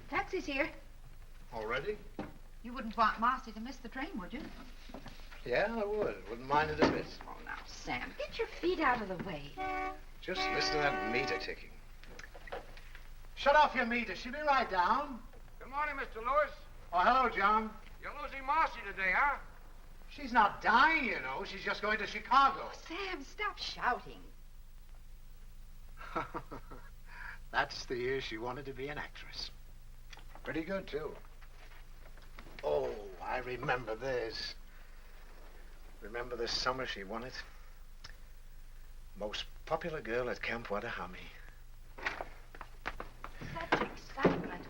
Taxi's here. Already? You wouldn't want Marcy to miss the train, would you? Yeah, I would. Wouldn't mind it a bit. Oh, now, Sam, get your feet out of the way. Just listen to that meter ticking. Shut off your meter. She'll be right down. Good morning, Mr. Lewis. Oh, hello, John. You're losing Marcy today, huh? She's not dying, you know. She's just going to Chicago. Oh, Sam, stop shouting. That's the year she wanted to be an actress. Pretty good, too. Oh, I remember this. Remember this summer she won it? Most popular girl at Camp Wattahami. Such excitement.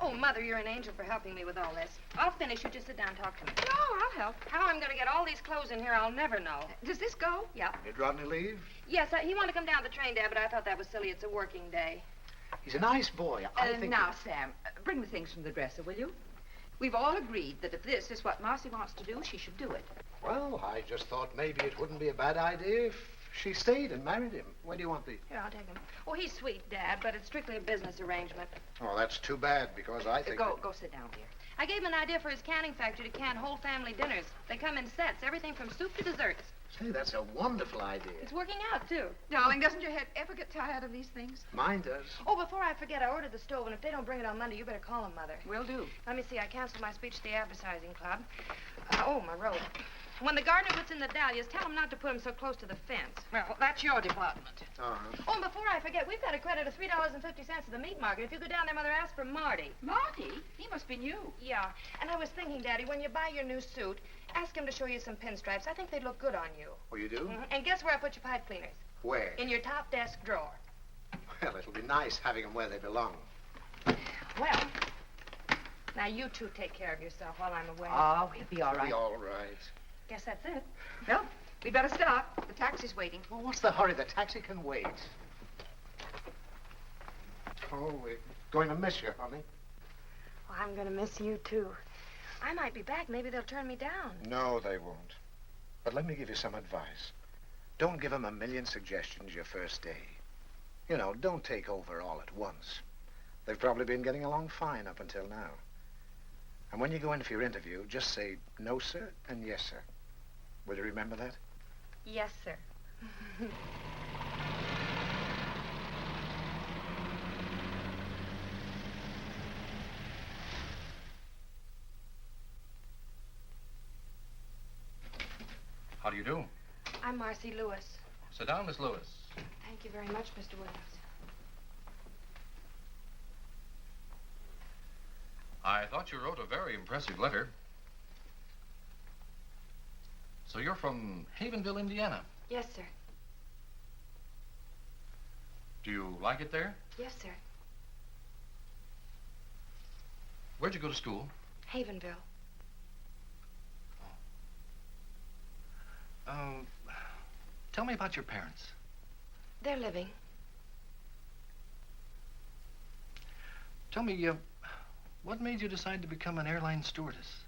Oh, Mother, you're an angel for helping me with all this. I'll finish. You just sit down and talk to me. No, I'll help. How I'm going to get all these clothes in here, I'll never know. Does this go? Yeah. Did Rodney leave? Yes, he wanted to come down the train, Dad, but I thought that was silly. It's a working day. He's a nice boy. I think... Now, Sam, bring the things from the dresser, will you? We've all agreed that if this is what Marcy wants to do, she should do it. Well, I just thought maybe it wouldn't be a bad idea if she stayed and married him. Where do you want these? Here, I'll take him. Oh, he's sweet, Dad, but it's strictly a business arrangement. Oh, that's too bad, because I think... Go sit down, dear. I gave him an idea for his canning factory to can whole family dinners. They come in sets, everything from soup to desserts. Say, that's a wonderful idea. It's working out, too. Darling, doesn't your head ever get tired of these things? Mine does. Oh, before I forget, I ordered the stove, and if they don't bring it on Monday, you better call them, Mother. Will do. Let me see. I canceled my speech to the advertising club. Oh, my robe. When the gardener puts in the dahlias, tell him not to put them so close to the fence. Well, that's your department. Oh, and before I forget, we've got a credit of $3.50 at the meat market. If you go down there, Mother, ask for Marty. Marty? He must be new. Yeah, and I was thinking, Daddy, when you buy your new suit, ask him to show you some pinstripes. I think they'd look good on you. Oh, you do? Mm-hmm. And guess where I put your pipe cleaners? Where? In your top desk drawer. Well, it'll be nice having them where they belong. Well, now you two take care of yourself while I'm away. Oh, we'll be all right. Be all right. Guess that's it. Well, we'd better start. The taxi's waiting. Well, what's the hurry? The taxi can wait. Oh, we're going to miss you, honey. Well, I'm going to miss you, too. I might be back. Maybe they'll turn me down. No, they won't. But let me give you some advice. Don't give them a million suggestions your first day. You know, don't take over all at once. They've probably been getting along fine up until now. And when you go in for your interview, just say, no, sir, and yes, sir. Will you remember that? Yes, sir. How do you do? I'm Marcy Lewis. Sit down, Miss Lewis. Thank you very much, Mr. Williams. I thought you wrote a very impressive letter. So you're from Havenville, Indiana. Yes, sir. Do you like it there? Yes, sir. Where'd you go to school? Havenville. Tell me about your parents. They're living. Tell me, what made you decide to become an airline stewardess?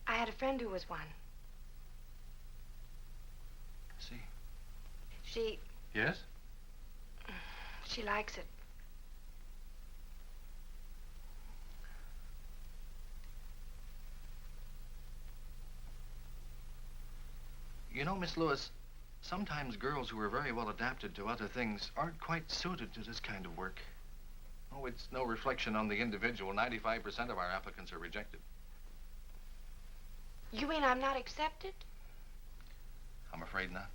I had a friend who was one. Yes? She likes it. You know, Miss Lewis, sometimes girls who are very well adapted to other things aren't quite suited to this kind of work. Oh, it's no reflection on the individual. 95% of our applicants are rejected. You mean I'm not accepted? I'm afraid not.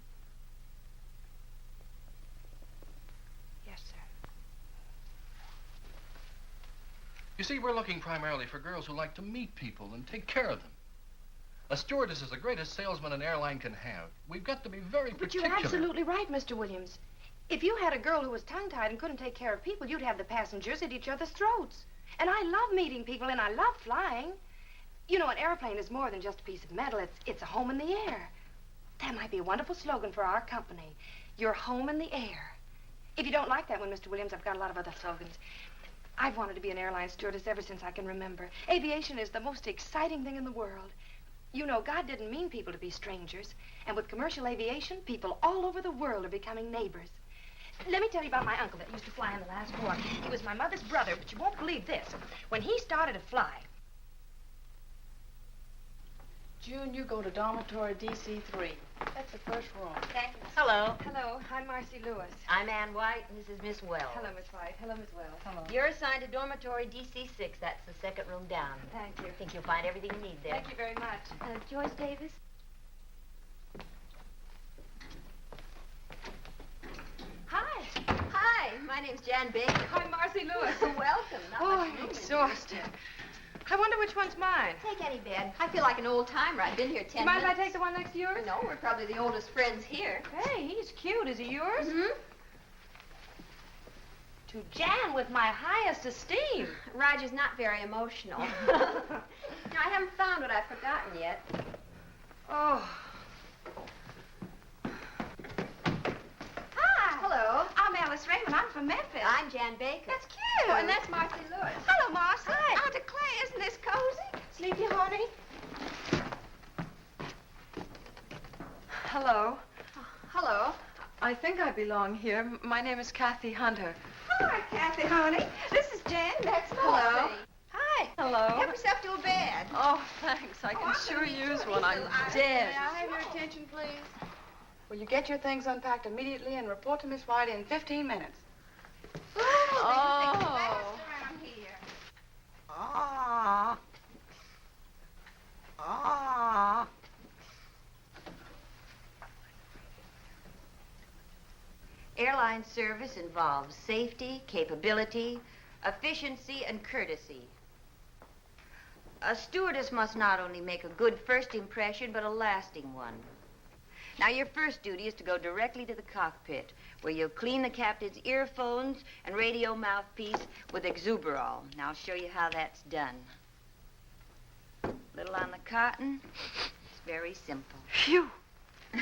Yes, sir. You see, we're looking primarily for girls who like to meet people and take care of them. A stewardess is the greatest salesman an airline can have. We've got to be very particular. But you're absolutely right, Mr. Williams. If you had a girl who was tongue-tied and couldn't take care of people, you'd have the passengers at each other's throats. And I love meeting people, and I love flying. You know, an airplane is more than just a piece of metal. It's a home in the air. That might be a wonderful slogan for our company. Your home in the air. If you don't like that one, Mr. Williams, I've got a lot of other slogans. I've wanted to be an airline stewardess ever since I can remember. Aviation is the most exciting thing in the world. You know, God didn't mean people to be strangers. And with commercial aviation, people all over the world are becoming neighbors. Let me tell you about my uncle that used to fly in the last war. He was my mother's brother, but you won't believe this. When he started to fly... June, you go to dormitory DC3. That's the first room. Thank you. Hello. Hello, I'm Marcy Lewis. I'm Ann White, and this is Miss Wells. Hello, Miss White. Hello, Miss Wells. Hello. You're assigned to dormitory DC6. That's the second room down. Thank you. I think you'll find everything you need there. Thank you very much. Joyce Davis? Hi. Hi, my name's Jan Baker. I'm Marcy Lewis. Welcome. Not Oh, much I'm room in exhausted. I wonder which one's mine. here. Take any bed. I feel like an old timer. I've been here 10 Mind if I minutes. take the one next to yours? No, we're probably the oldest friends here. Hey, he's cute. Is he yours? Mm-hmm. To Jan with my highest esteem. Roger's not very emotional. Now, I haven't found what I've forgotten yet. Oh. Hi. Hello. I'm Alice Reymend. I'm from Memphis. I'm Jan Baker. That's cute. Oh, and that's Marcy Lewis. Hello, Marcy. Hi. I declare, isn't this cozy? Sleepy, honey? Hello. Hello. I think I belong here. My name is Kathy Hunter. Hi, Kathy, honey. This is Jan. That's Hello. Marcy. Hi. Hello. Help yourself to a bed. Oh, thanks. I can sure use one. I'm dead. May I have your attention, please? Will you get your things unpacked immediately and report to Miss White in 15 minutes? Oh. Around here. Ah. Ah. Airline service involves safety, capability, efficiency, and courtesy. A stewardess must not only make a good first impression, but a lasting one. Now, your first duty is to go directly to the cockpit, where you'll clean the captain's earphones and radio mouthpiece with Exuberol. Now, I'll show you how that's done. Little on the cotton. It's very simple. Phew.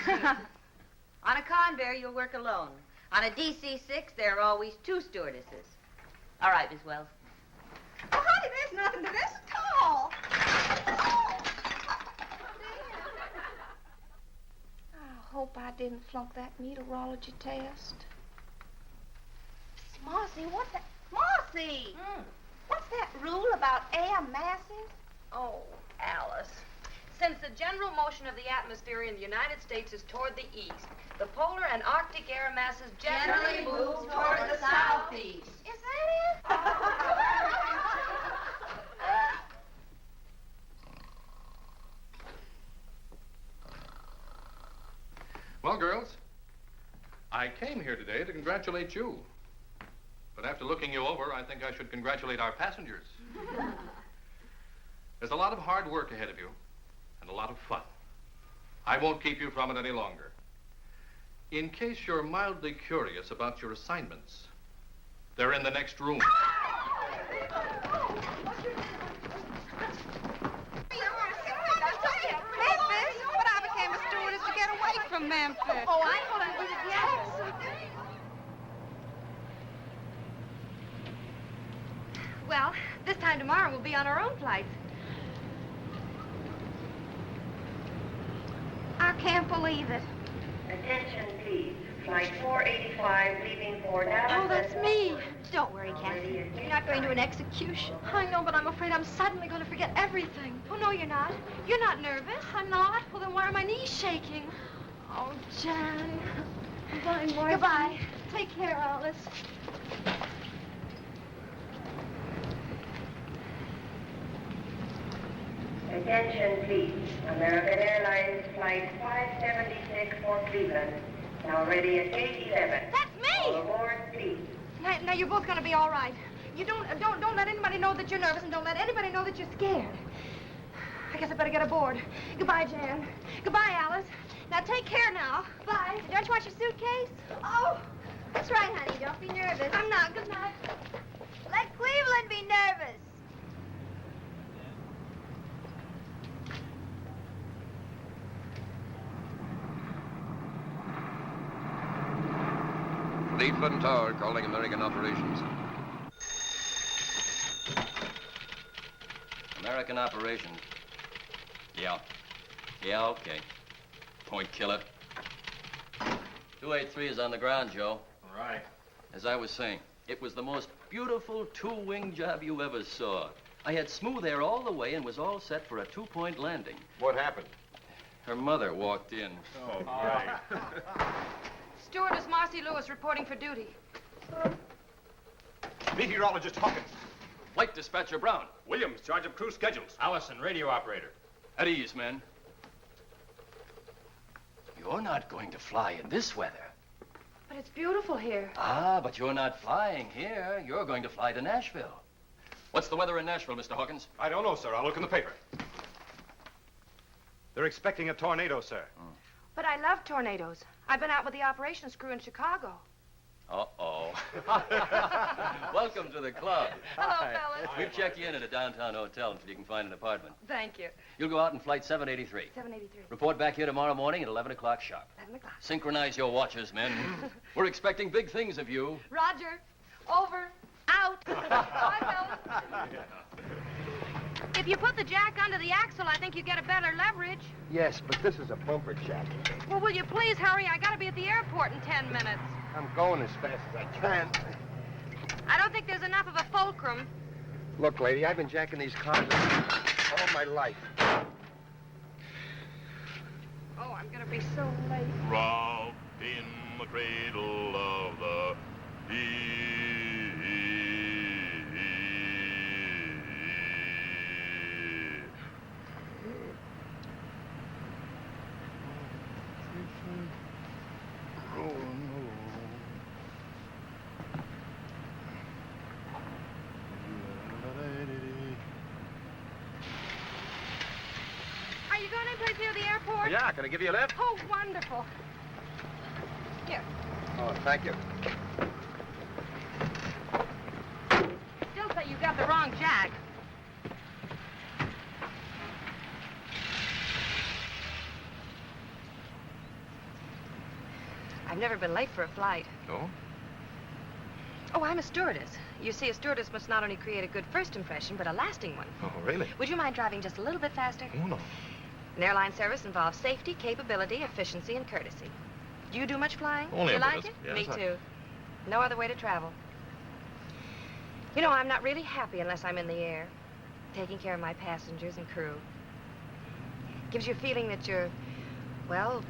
On a Convair, you'll work alone. On a DC-6, there are always two stewardesses. All right, Miss Wells. Oh, honey, there's nothing to this at all. I hope I didn't flunk that meteorology test. Marcy, what's that? Marcy! What's that rule about air masses? Oh, Alice. Since the general motion of the atmosphere in the United States is toward the east, the polar and Arctic air masses generally move toward the southeast. Is that it? Well, girls, I came here today to congratulate you. But after looking you over, I think I should congratulate our passengers. There's a lot of hard work ahead of you, and a lot of fun. I won't keep you from it any longer. In case you're mildly curious about your assignments, they're in the next room. Memphis? But I became a stewardess to get away from Memphis. Oh, I thought it was a Jackson. Well, this time tomorrow we'll be on our own flights. I can't believe it. Attention, please. Flight 485 leaving for Dallas. Oh, that's me. Don't worry, Kathy. You're not going to an execution. I know, but I'm afraid I'm suddenly going to forget everything. Oh, no, you're not. You're not nervous. I'm not. Well, then why are my knees shaking? Oh, Jan. Goodbye, Marcy. Goodbye. Take care, Alice. Attention, please. American Airlines Flight 576 for Cleveland. Now ready at gate 11. That's me! All aboard, please. Now, you're both going to be all right. You don't let anybody know that you're nervous, and don't let anybody know that you're scared. I guess I better get aboard. Goodbye, Jan. Goodbye, Alice. Now, take care now. Bye. Don't you want your suitcase? Oh, That's right, honey. Don't be nervous. I'm not. Good night. Let Cleveland be nervous. Cleveland Tower calling American operations. American operations. Yeah. Yeah, okay. Point killer. 283 is on the ground, Joe. All right. As I was saying, it was the most beautiful two-wing job you ever saw. I had smooth air all the way and was all set for a two-point landing. What happened? Her mother walked in. Oh, right. Stewardess Marcy Lewis reporting for duty. Meteorologist Hawkins. Flight dispatcher Brown. Williams, charge of crew schedules. Allison, radio operator. At ease, men. You're not going to fly in this weather. But it's beautiful here. Ah, but you're not flying here. You're going to fly to Nashville. What's the weather in Nashville, Mr. Hawkins? I don't know, sir. I'll look in the paper. They're expecting a tornado, sir. But I love tornadoes. I've been out with the operations crew in Chicago. Uh-oh. Welcome to the club. Hello, fellas. We've checked you in at a downtown hotel until you can find an apartment. Thank you. You'll go out in flight 783. 783. Report back here tomorrow morning at 11 o'clock sharp. 11 o'clock. Synchronize your watches, men. We're expecting big things of you. Roger. Over. Out. Bye, fellas. If you put the jack under the axle, I think you get a better leverage. Yes, but this is a bumper jack. Well, will you please hurry? I gotta be at the airport in 10 minutes. I'm going as fast as I can. I don't think there's enough of a fulcrum. Look, lady, I've been jacking these cars all my life. Oh, I'm gonna be so late. Robbed in the cradle of the Are you going anyplace near the airport? Yeah, can I give you a lift? Oh, wonderful. Here. Oh, thank you. Still say you got the wrong jack. I've never been late for a flight. No? Oh, I'm a stewardess. You see, a stewardess must not only create a good first impression, but a lasting one. Oh, really? Would you mind driving just a little bit faster? Oh, no. An airline service involves safety, capability, efficiency, and courtesy. Do you do much flying? Only you a like bit. it? Yes, Me I- too. No other way to travel. You know, I'm not really happy unless I'm in the air, taking care of my passengers and crew. Gives you a feeling that you're, well,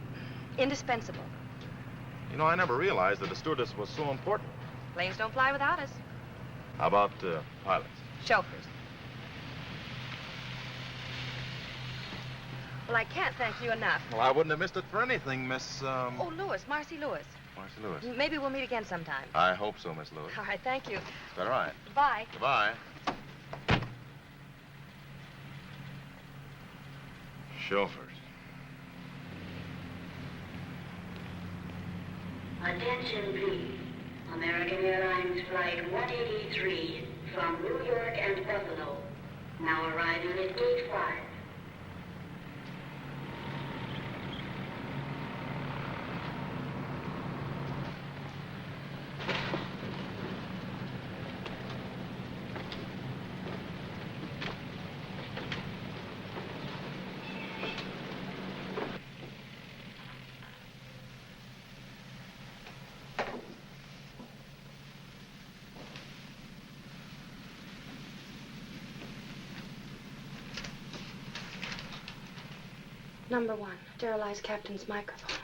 indispensable. You know, I never realized that a stewardess was so important. Planes don't fly without us. How about pilots? Chauffeurs. Well, I can't thank you enough. Well, I wouldn't have missed it for anything, Miss, Oh, Lewis, Marcy Lewis. Marcy Lewis. Maybe we'll meet again sometime. I hope so, Miss Lewis. All right, thank you. All right. Bye. Goodbye. Chauffeurs. Attention, please. American Airlines Flight 183 from New York and Buffalo. Now arriving at Gate 5. Number 1, sterilize Captain's microphone.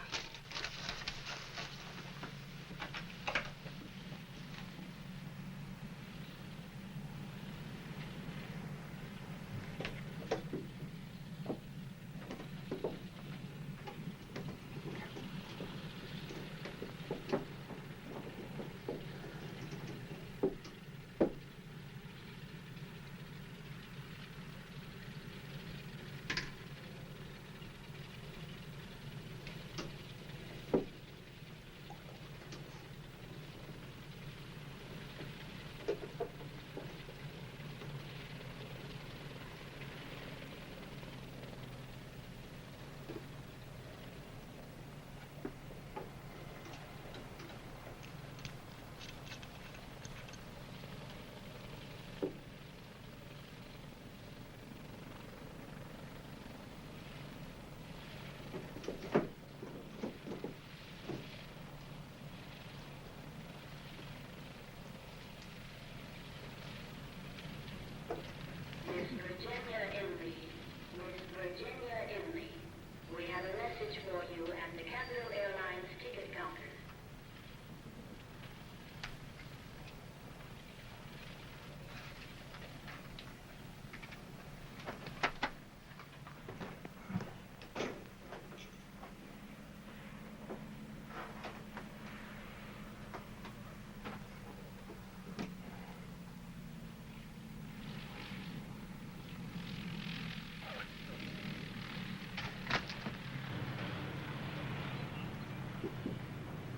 We have a message for you at the Capital Airlines ticket counter.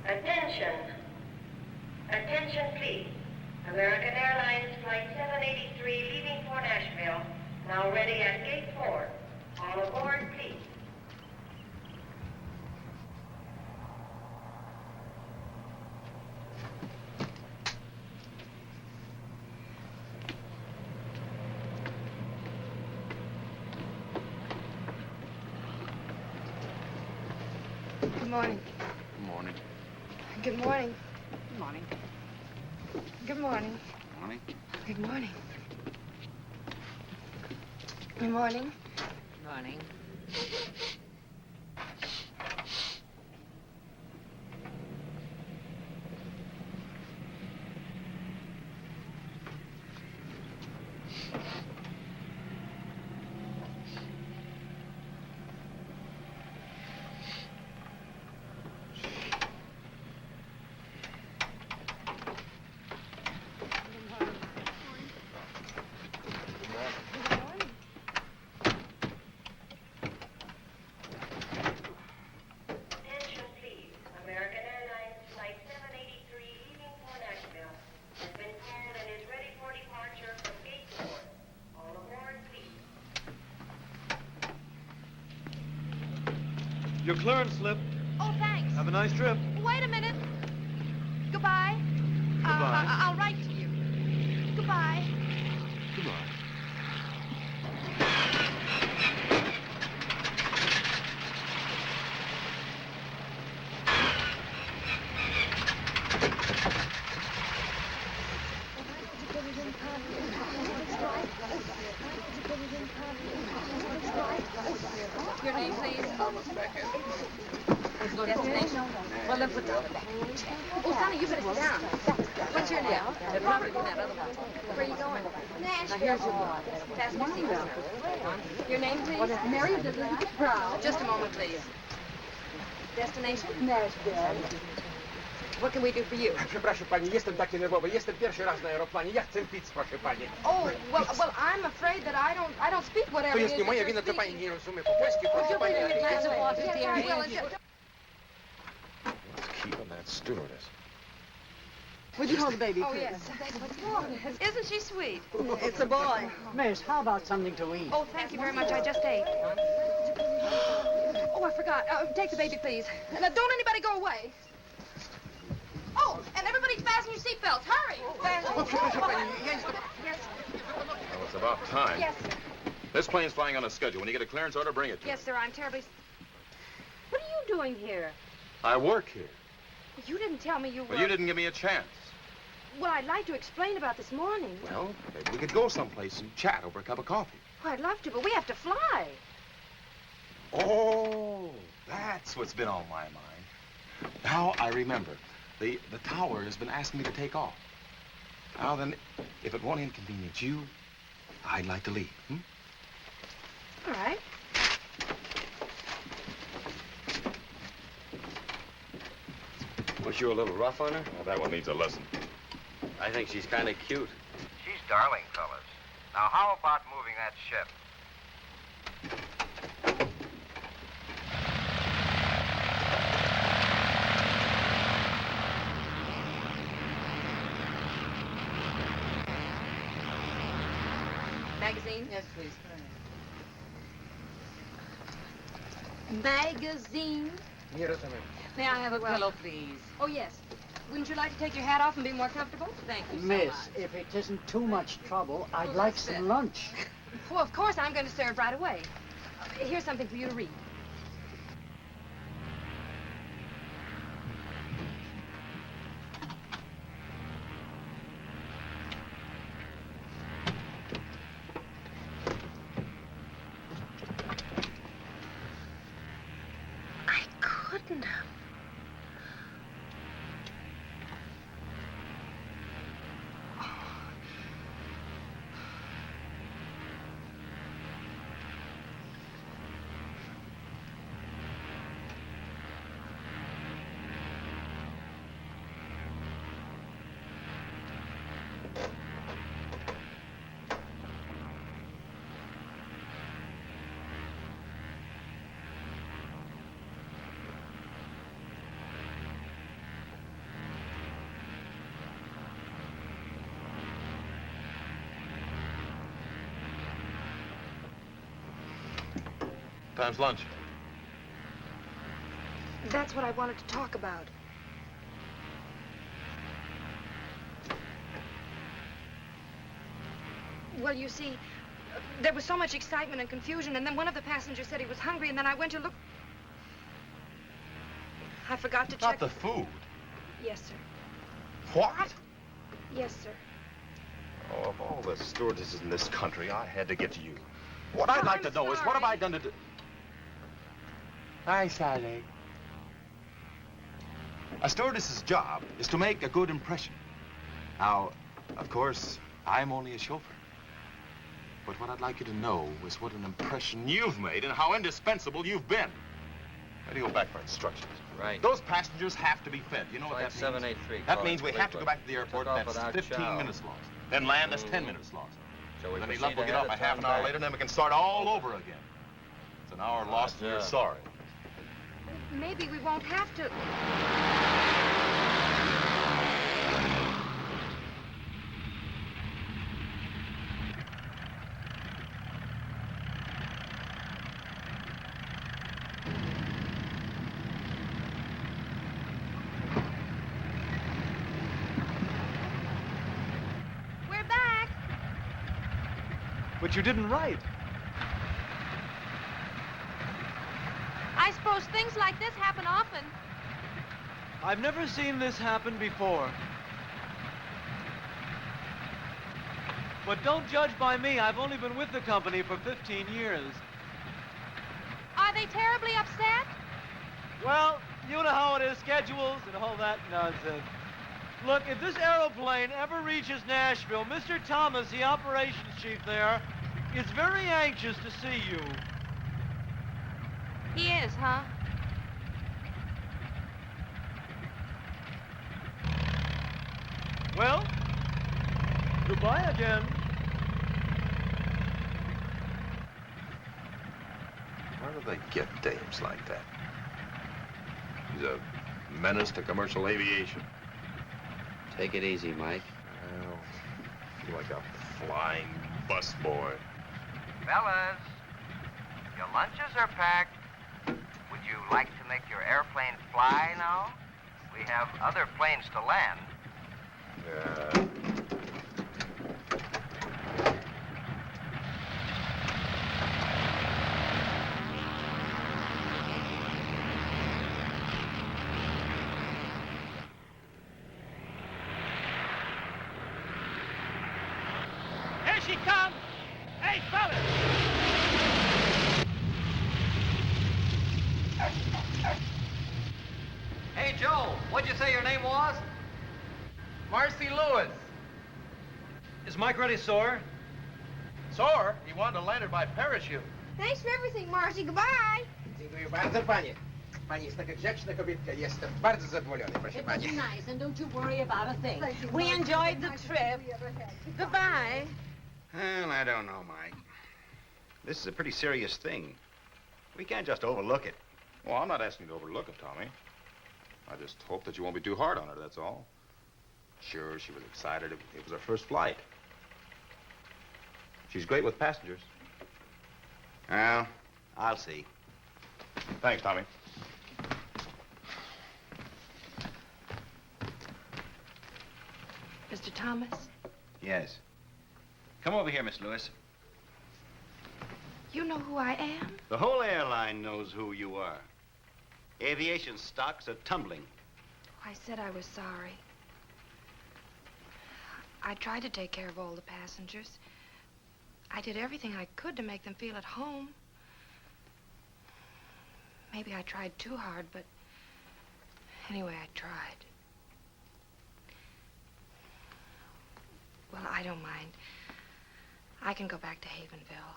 Attention. Attention, please. American Airlines Flight 783 leaving for Nashville. Now ready at Gate 4. All aboard, please. Good morning. Morning. Good morning. Good morning. Good morning. Morning. Good morning. Good morning. Morning. Attention, please. American Airlines Flight 783 leaving for Nashville has been called and is ready for departure from Gate 4. All aboard, please. Your clearance slip. Oh, thanks. Have a nice trip. Wait a minute. Goodbye. Goodbye. I'll write to you. Goodbye. Goodbye. Your name, please? Destination? Well, then put down the back. Oh, Sonny, you better sit down. What's your name? They're probably in that other one. Where are you going? Nashville. Now, here's your book. Fasten your seatbelt. Your name, please? Mary Brown. Just a moment, please. Destination? Nashville. What can we do for you? Przepraszam pani, jestem taki nerwowy. Jestem pierwszy raz na aeroplanie. Ja chcę pić, proszę pani. Oh, well, I'm afraid that I don't speak whatever To it jest is nie that moja you're wina, to speaking. pani nie rozumie po polsku, proszę pani. Yes, I will. Keel and that stewardess. Would you hold the baby, Oh, please? yes. What's wrong? Isn't she sweet? It's a boy. Miss, how about something to eat? Oh, thank you very much. I just ate. Oh, I forgot. Take the baby, please. Now, don't anybody go away. Oh, and everybody fasten your seatbelts. Hurry. Proszę pani, ja jestem... Yes. Well, it's about time. Yes. This plane's flying on a schedule. When you get a clearance order, bring it to me. Yes, sir. I'm terribly... What are you doing here? I work here. You didn't tell me you were... Well, you didn't give me a chance. Well, I'd like to explain about this morning. Well, maybe we could go someplace and chat over a cup of coffee. Oh, I'd love to, but we have to fly. Oh, that's what's been on my mind. Now I remember. The tower has been asking me to take off. Now then, if it won't inconvenience you, I'd like to leave. All right. Was you a little rough on her? Well, that one needs a lesson. I think she's kind of cute. She's darling, fellas. Now, how about moving that ship? Magazine? Yes, please. Magazine? May I have a pillow, please? Oh, yes. Wouldn't you like to take your hat off and be more comfortable? Thank you so Miss, much. if it isn't too much trouble, I'd like some lunch. Well, of course, I'm going to serve right away. Here's something for you to read. I couldn't have. Time's lunch. That's what I wanted to talk about. Well, you see, there was so much excitement and confusion, and then one of the passengers said he was hungry, and then I went to look. I forgot to check. Not the food. Yes, sir. What? Yes, sir. Oh, of all the stewardesses in this country, I had to get to you. What I'd like to know is, what have I done to do? Hi, Sally. A stewardess's job is to make a good impression. Now, of course, I'm only a chauffeur. But what I'd like you to know is what an impression you've made and how indispensable you've been. Ready to go back for instructions. Right. Those passengers have to be fed. You know what that means? 783. That means we have to go back to the airport. That's 15 minutes lost. Then land, that's 10 minutes lost. Shall we Then any proceed luck, we'll get ahead off a or half an turn hour back? later, and then we can start all over again. It's an hour lost and you're sorry. Maybe we won't have to. We're back. But you didn't write. I suppose things like this happen often. I've never seen this happen before. But don't judge by me. I've only been with the company for 15 years. Are they terribly upset? Well, you know how it is, schedules and all that nonsense. Look, if this aeroplane ever reaches Nashville, Mr. Thomas, the operations chief there, is very anxious to see you. He is, huh? Well, goodbye again. Where do they get dames like that? He's a menace to commercial aviation. Take it easy, Mike. Well, you're like a flying busboy. Fellas, your lunches are packed. Would you like to make your airplane fly now? We have other planes to land. Yeah. Here she comes! Hey, fellas! Hey, Joe, what'd you say your name was? Marcy Lewis. Is Mike ready, sore? Sore? He wanted to land her by parachute. Thanks for everything, Marcy. Goodbye. Dziękuję bardzo, panie. Pani jest taka grzeczna kobietka. Jestem bardzo zadowolony, proszę It was pani. nice, and don't you worry about a thing. We enjoyed the trip. Goodbye. Well, I don't know, Mike. This is a pretty serious thing. We can't just overlook it. Well, I'm not asking you to overlook it, Tommy. I just hope that you won't be too hard on her, that's all. Sure, she was excited. It was her first flight. She's great with passengers. Well, I'll see. Thanks, Tommy. Mr. Thomas? Yes. Come over here, Miss Lewis. You know who I am? The whole airline knows who you are. Aviation stocks are tumbling. I said I was sorry. I tried to take care of all the passengers. I did everything I could to make them feel at home. Maybe I tried too hard, but anyway, I tried. Well, I don't mind. I can go back to Havenville.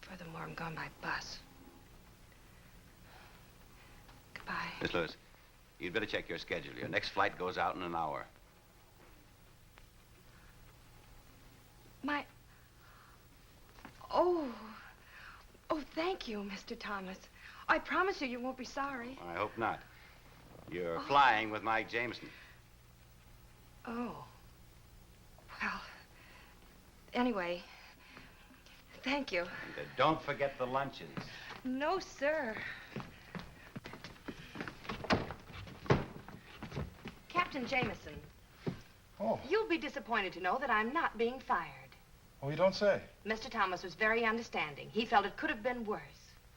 Furthermore, I'm going by bus. Goodbye. Miss Lewis, you'd better check your schedule. Your next flight goes out in an hour. Oh, thank you, Mr. Thomas. I promise you won't be sorry. I hope not. You're flying with Mike Jamison. Oh. Well, anyway, thank you. And don't forget the lunches. No, sir. Captain Jamison. Oh. You'll be disappointed to know that I'm not being fired. Oh, you don't say? Mr. Thomas was very understanding. He felt it could have been worse.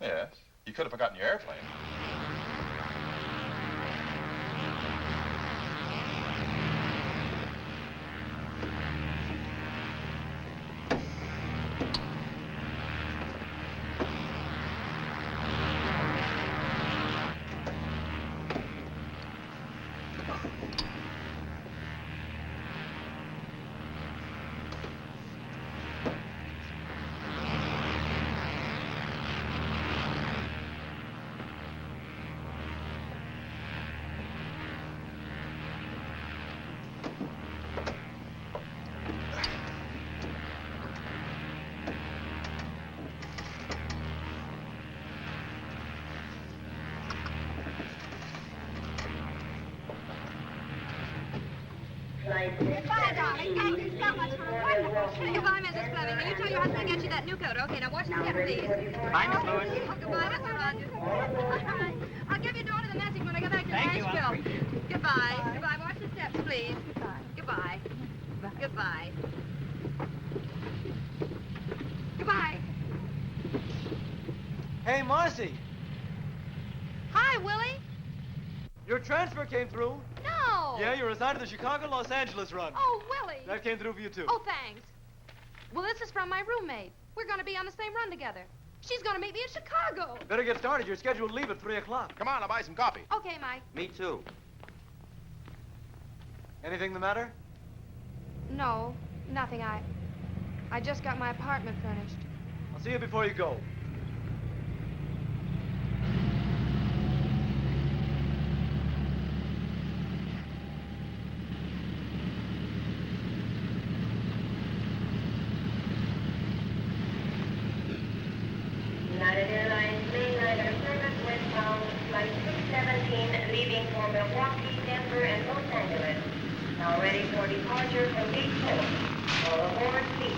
Yes. You could have forgotten your airplane. Goodbye, darling. Thank you so much for a wonderful trip. Goodbye, Mrs. Fleming. Will you tell your husband to get you that new coat? Okay, now watch the step, please. Goodbye, Miss Lewis. Oh, goodbye, Mr. Rogers. All right. I'll give your daughter the message when I get back to Nashville. Goodbye. Goodbye. Watch the steps, please. Goodbye. Goodbye. Goodbye. Hey, Marcy, Hi, Willie. your transfer came through. No. Yeah, you're assigned to the Chicago-Los Angeles run. Oh, Willie. That came through for you, too. Oh, thanks. Well, this is from my roommate. We're going to be on the same run together. She's going to meet me in Chicago. Better get started. You're scheduled to leave at 3 o'clock. Come on, I'll buy some coffee. Okay, Mike. Me too. Anything the matter? No, nothing. I just got my apartment furnished. I'll see you before you go. United Airlines mainliner service westbound, flight 617, leaving for Milwaukee, Denver, and Los Angeles. Now ready for departure from gate 4. All aboard, please.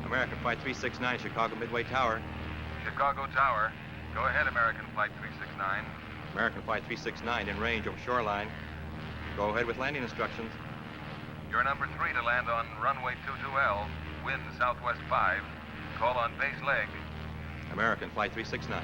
American Flight 369, Chicago Midway Tower. Chicago Tower. Go ahead, American Flight 369. American Flight 369 in range over shoreline. Go ahead with landing instructions. You're number 3 to land on runway 22L. Wind southwest 5. Call on base leg. American Flight 369.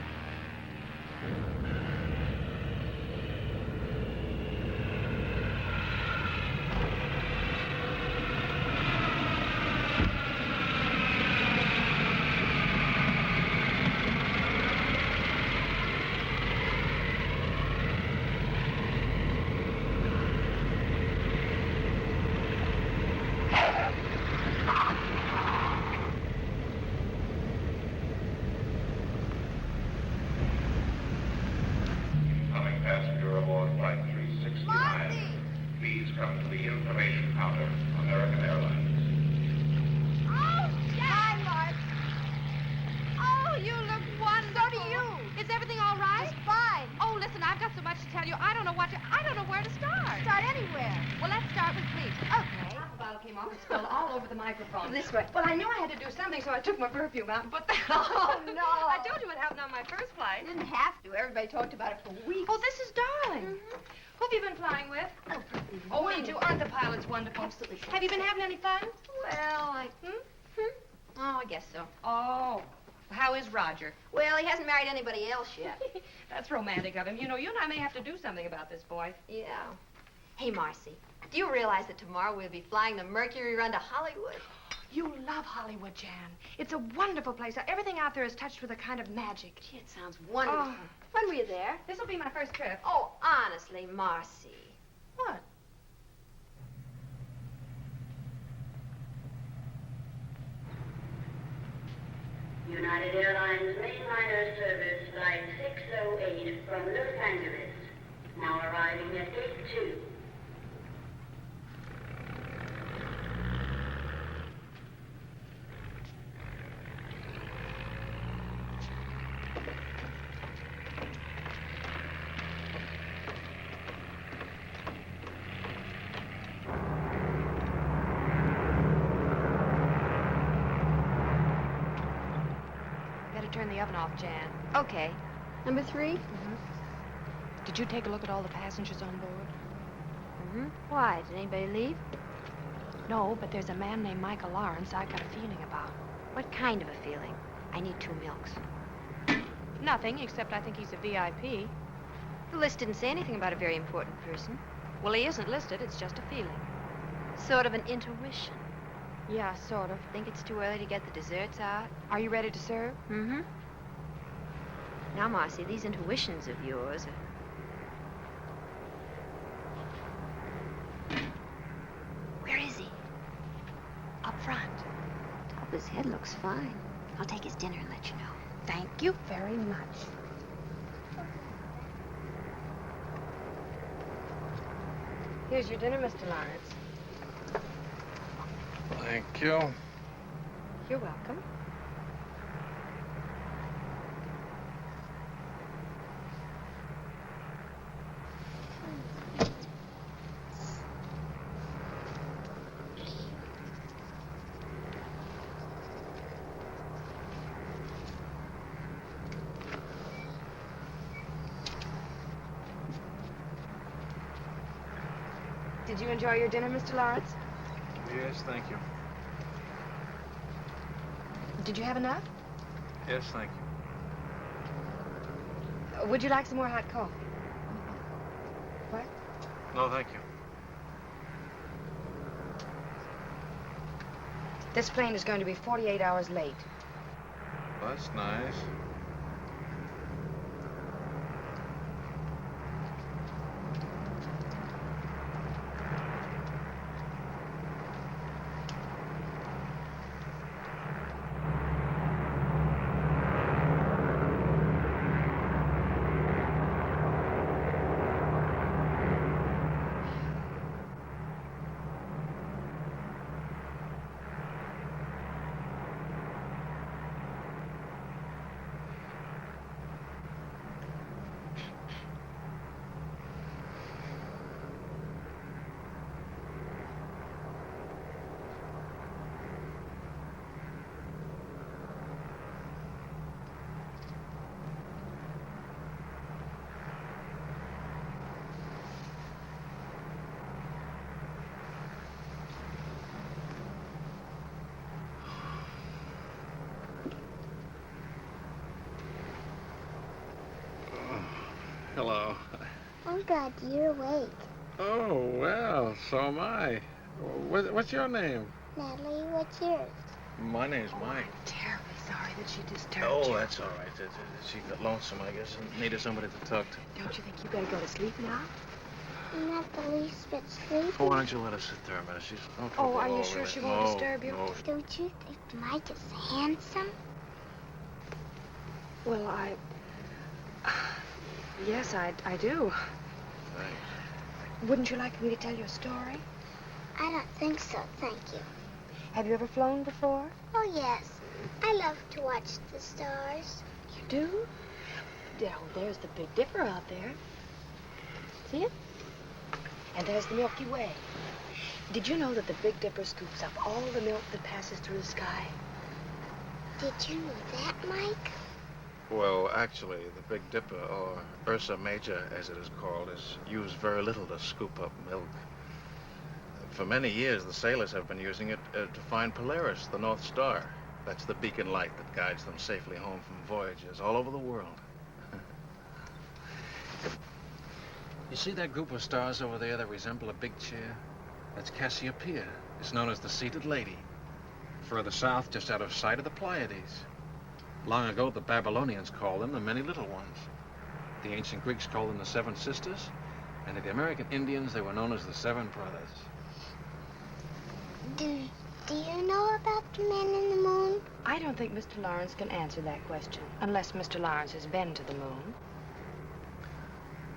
off. It spilled all over the microphone. This way. Well, I knew I had to do something, so I took my perfume out and put that on. Oh, no. I told you what happened on my first flight. You didn't have to. Everybody talked about it for weeks. Oh, this is darling. Who have you been flying with? Oh, me too. Aren't the pilots wonderful? Absolutely. Have you been having any fun? Well, Oh, I guess so. Oh. How is Roger? Well, he hasn't married anybody else yet. That's romantic of him. You know, you and I may have to do something about this boy. Yeah. Hey, Marcy, do you realize that tomorrow we'll be flying the Mercury run to Hollywood? You love Hollywood, Jan. It's a wonderful place. Everything out there is touched with a kind of magic. Gee, it sounds wonderful. Oh. When were you there? This will be my first trip. Oh, honestly, Marcy. What? United Airlines mainliner service flight 608 from Los Angeles, now arriving at gate 2. Turn the oven off, Jan. Okay. Number 3? Did you take a look at all the passengers on board? Why? Did anybody leave? No, but there's a man named Michael Lawrence I've got a feeling about. What kind of a feeling? I need 2 milks. Nothing, except I think he's a VIP. The list didn't say anything about a very important person. Well, he isn't listed. It's just a feeling. Sort of an intuition. Yeah, sort of. Think it's too early to get the desserts out? Are you ready to serve? Now, Marcy, these intuitions of yours are... Where is he? Up front. Top of his head looks fine. I'll take his dinner and let you know. Thank you very much. Here's your dinner, Mr. Lawrence. Thank you. You're welcome. Did you enjoy your dinner, Mr. Lawrence? Yes, thank you. Did you have enough? Yes, thank you. Would you like some more hot coffee? What? No, thank you. This plane is going to be 48 hours late. That's nice. Hello. Oh, God, you're awake. Oh, well, so am I. What's your name? Natalie, what's yours? My name's Mike. Terribly sorry that she disturbed you. Oh, that's all right. She got lonesome, I guess, and needed somebody to talk to. Don't you think you better go to sleep now? I'm not the least bit sleepy. Oh, why don't you let her sit there a minute? She's... Oh, are you sure she won't disturb you? No. Don't you think Mike is handsome? Well, yes, I do. Thanks. Wouldn't you like me to tell you a story? I don't think so, thank you. Have you ever flown before? Oh, yes. I love to watch the stars. You do? Oh, there's the Big Dipper out there. See it? And there's the Milky Way. Did you know that the Big Dipper scoops up all the milk that passes through the sky? Did you know that, Mike? Well, actually, the Big Dipper, or Ursa Major, as it is called, is used very little to scoop up milk. For many years, the sailors have been using it to find Polaris, the North Star. That's the beacon light that guides them safely home from voyages all over the world. You see that group of stars over there that resemble a big chair? That's Cassiopeia. It's known as the Seated Lady. Further south, just out of sight, of the Pleiades. Long ago, the Babylonians called them the Many Little Ones. The ancient Greeks called them the Seven Sisters. And to the American Indians, they were known as the Seven Brothers. Do you know about the man in the moon? I don't think Mr. Lawrence can answer that question, unless Mr. Lawrence has been to the moon.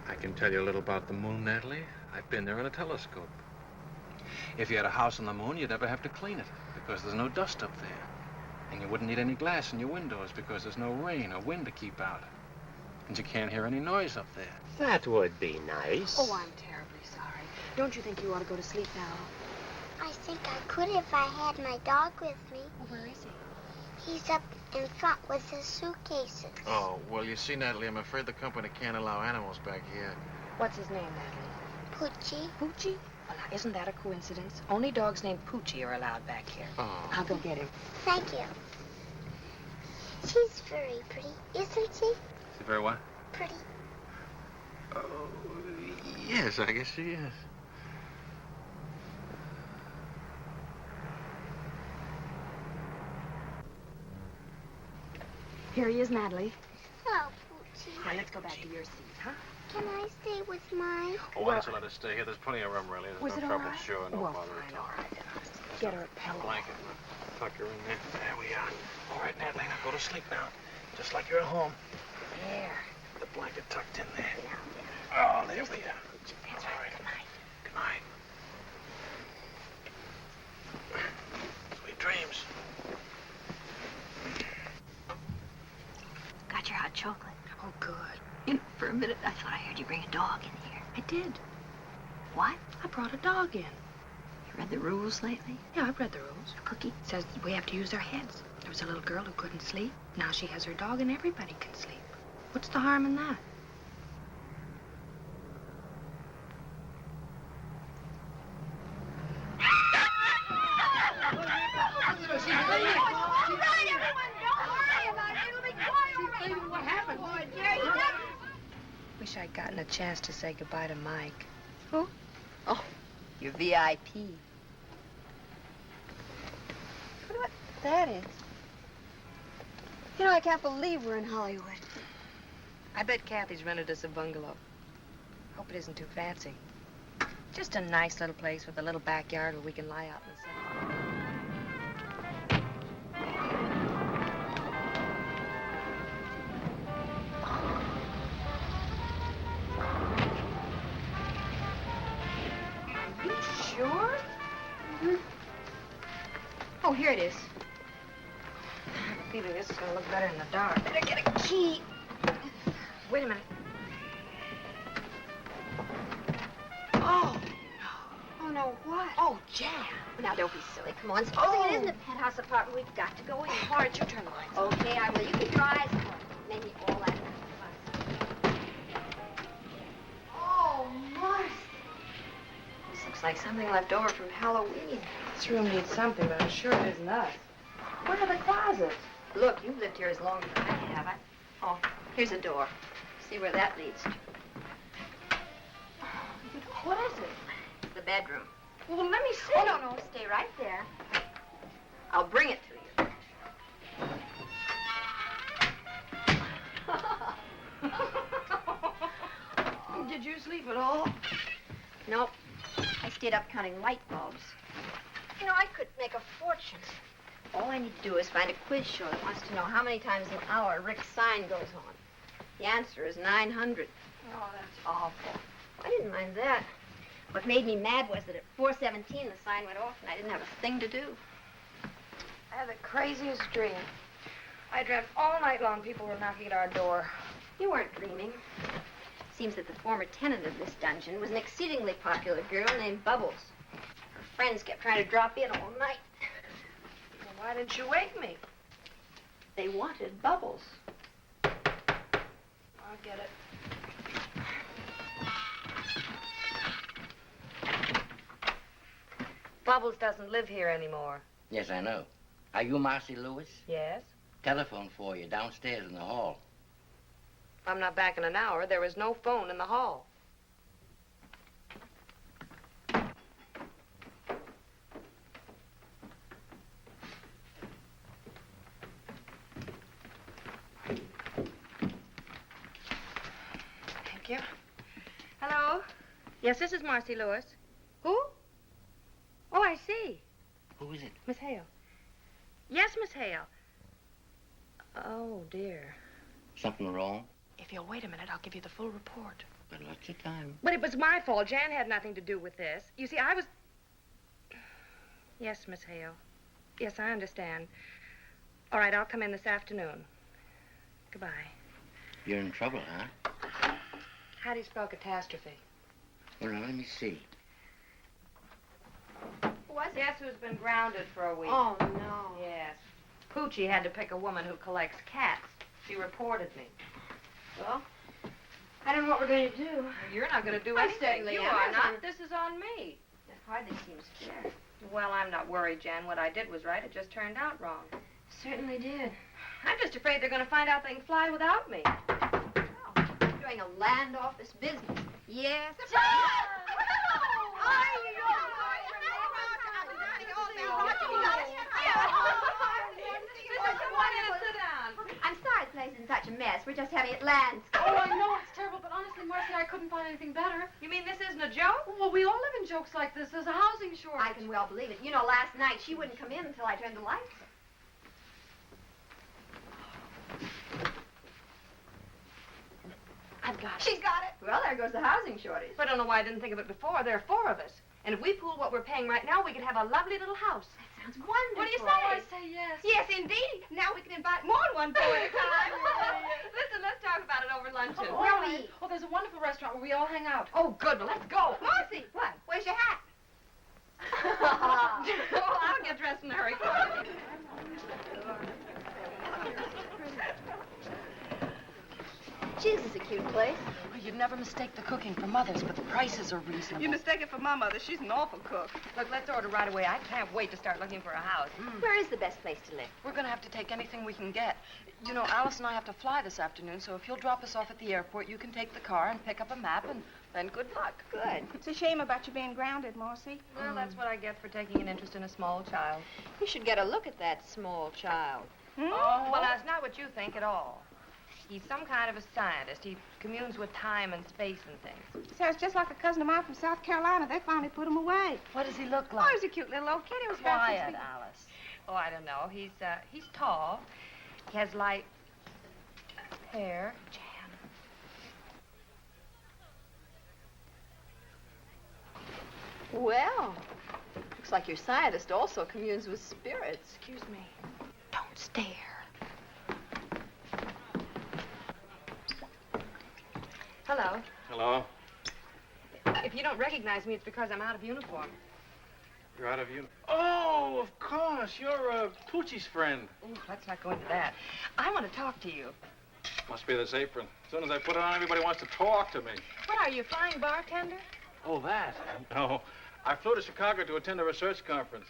I can tell you a little about the moon, Natalie. I've been there in a telescope. If you had a house on the moon, you'd never have to clean it, because there's no dust up there. And you wouldn't need any glass in your windows, because there's no rain or wind to keep out. And you can't hear any noise up there. That would be nice. Oh, I'm terribly sorry. Don't you think you ought to go to sleep now? I think I could if I had my dog with me. Oh, where is he? He's up in front with his suitcases. Oh, well, you see, Natalie, I'm afraid the company can't allow animals back here. What's his name, Natalie? Poochie. Poochie? Well, now, isn't that a coincidence? Only dogs named Poochie are allowed back here. Oh. I'll go get him. Thank you. She's very pretty, isn't she? She's very what? Pretty. Oh, yes, I guess she is. Here he is, Natalie. Oh, Poochie. Now, let's go back to your seat, huh? Can I stay with Mike? Oh, why don't you let us stay here? There's plenty of room, really. Was There's it no all trouble. right? Sure, no Well, bother fine, at all. all right. Get her a pillow. Blanket. Tuck her in there. There we are. All right, Natalie, now go to sleep now. Just like you're at home. There. The blanket tucked in there. Oh, there we are. That's All right. right. Good night. Good night. Sweet dreams. Got your hot chocolate. Oh, good. You know, for a minute, I thought I heard you bring a dog in here. I did. What? I brought a dog in. You read the rules lately? Yeah, I've read the rules. Cookie? It says that we have to use our heads. There was a little girl who couldn't sleep. Now she has her dog and everybody can sleep. What's the harm in that? Wish I'd gotten a chance to say goodbye to Mike. Who? Oh, your VIP. Wonder what that is. You know, I can't believe we're in Hollywood. I bet Kathy's rented us a bungalow. Hope it isn't too fancy. Just a nice little place with a little backyard where we can lie out in the sun. Are you sure? Mm-hmm. Oh, here it is. I have a feeling this is going to look better in the dark. Better get a key. Wait a minute. Oh. Oh, no, what? Oh, Jan. Now, don't be silly. Come on. Supposing it isn't a penthouse apartment, we've got to go in. All right, you turn the lights on. Okay, I will. You keep your eyes closed. Maybe all that fuss. Oh, Marcy. This looks like something left over from Halloween. This room needs something, but I'm sure it isn't us. Where are the closets? Look, you've lived here as long as I have. Oh, here's a door. See where that leads to. What is it? It's the bedroom. Well, let me see. Oh, no, stay right there. I'll bring it to you. Did you sleep at all? Nope. I stayed up counting light bulbs. You know, I could make a fortune. All I need to do is find a quiz show that wants to know how many times an hour Rick's sign goes on. The answer is 900. Oh, that's awful. I didn't mind that. What made me mad was that at 4:17 the sign went off and I didn't have a thing to do. I had the craziest dream. I dreamt all night long people were knocking at our door. You weren't dreaming. Seems that the former tenant of this dungeon was an exceedingly popular girl named Bubbles. Her Friends kept trying to drop in all night. Well, why didn't you wake me? They wanted Bubbles. I'll get it. Bubbles doesn't live here anymore. Yes, I know. Are you Marcy Lewis? Yes? Telephone for you downstairs in the hall. If I'm not back in an hour, there is no phone in the hall. Thank you. Hello? Yes, this is Marcy Lewis. Who? Oh, I see. Who is it? Miss Hale. Yes, Miss Hale. Oh, dear. Something wrong? If you'll wait a minute, I'll give you the full report. But lots of time. But it was my fault. Jan had nothing to do with this. You see, I was... Yes, Miss Hale. Yes, I understand. All right, I'll come in this afternoon. Goodbye. You're in trouble, huh? How do you spell catastrophe? Well, now, let me see. What? Guess who's been grounded for a week? Oh, no. Yes. Poochie had to pick a woman who collects cats. She reported me. Well, I don't know what we're going to do. You're not going to do I anything. certainly You am. are not. This is on me. It hardly seems fair. Well, I'm not worried, Jan. What I did was right. It just turned out wrong. Certainly did. I'm just afraid they're going to find out they can fly without me. You're doing a land office business. Yes. I'm sorry the place is in such a mess. We're just having it landscaped. Oh, I know it's terrible, but honestly, Marcy, I couldn't find anything better. You mean this isn't a joke? Well, we all live in jokes like this. There's a housing shortage. I can well believe it. You know, last night she wouldn't come in until I turned the lights on. I've got it. She's got it. Well, there goes the housing shortage. I don't know why I didn't think of it before. There are 4 of us. And if we pool what we're paying right now, we could have a lovely little house. That sounds wonderful. What do you say? Oh, I say yes. Yes, indeed. Now we can invite more than one boy at a time. Listen, let's talk about it over luncheon. Oh, Where all we right. eat? Oh, there's a wonderful restaurant where we all hang out. Oh, good. Well, let's go. Marcy, what? Where's your hat? Oh, I'll get dressed in a hurry. This is a cute place. Well, you'd never mistake the cooking for Mother's, but the prices are reasonable. You mistake it for my mother. She's an awful cook. Look, let's order right away. I can't wait to start looking for a house. Where is the best place to live? We're going to have to take anything we can get. You know, Alice and I have to fly this afternoon, so if you'll drop us off at the airport, you can take the car and pick up a map, and then good luck. Good. It's a shame about you being grounded, Marcy. Well, that's what I get for taking an interest in a small child. You should get a look at that small child. Oh, well, that's not what you think at all. He's some kind of a scientist. He communes with time and space and things. Sounds just like a cousin of mine from South Carolina. They finally put him away. What does he look Oh, like? he's a cute little old kid. He was about 6 Quiet, feet. Alice. Oh, I don't know. He's tall. He has light hair. Well, looks like your scientist also communes with spirits. Excuse me. Don't stare. Hello. Hello. If you don't recognize me, it's because I'm out of uniform. You're out of uniform. Oh, of course. You're Poochie's friend. Ooh, let's not go into that. I want to talk to you. Must be this apron. As soon as I put it on, everybody wants to talk to me. What are you, flying bartender? Oh, that? No. I flew to Chicago to attend a research conference.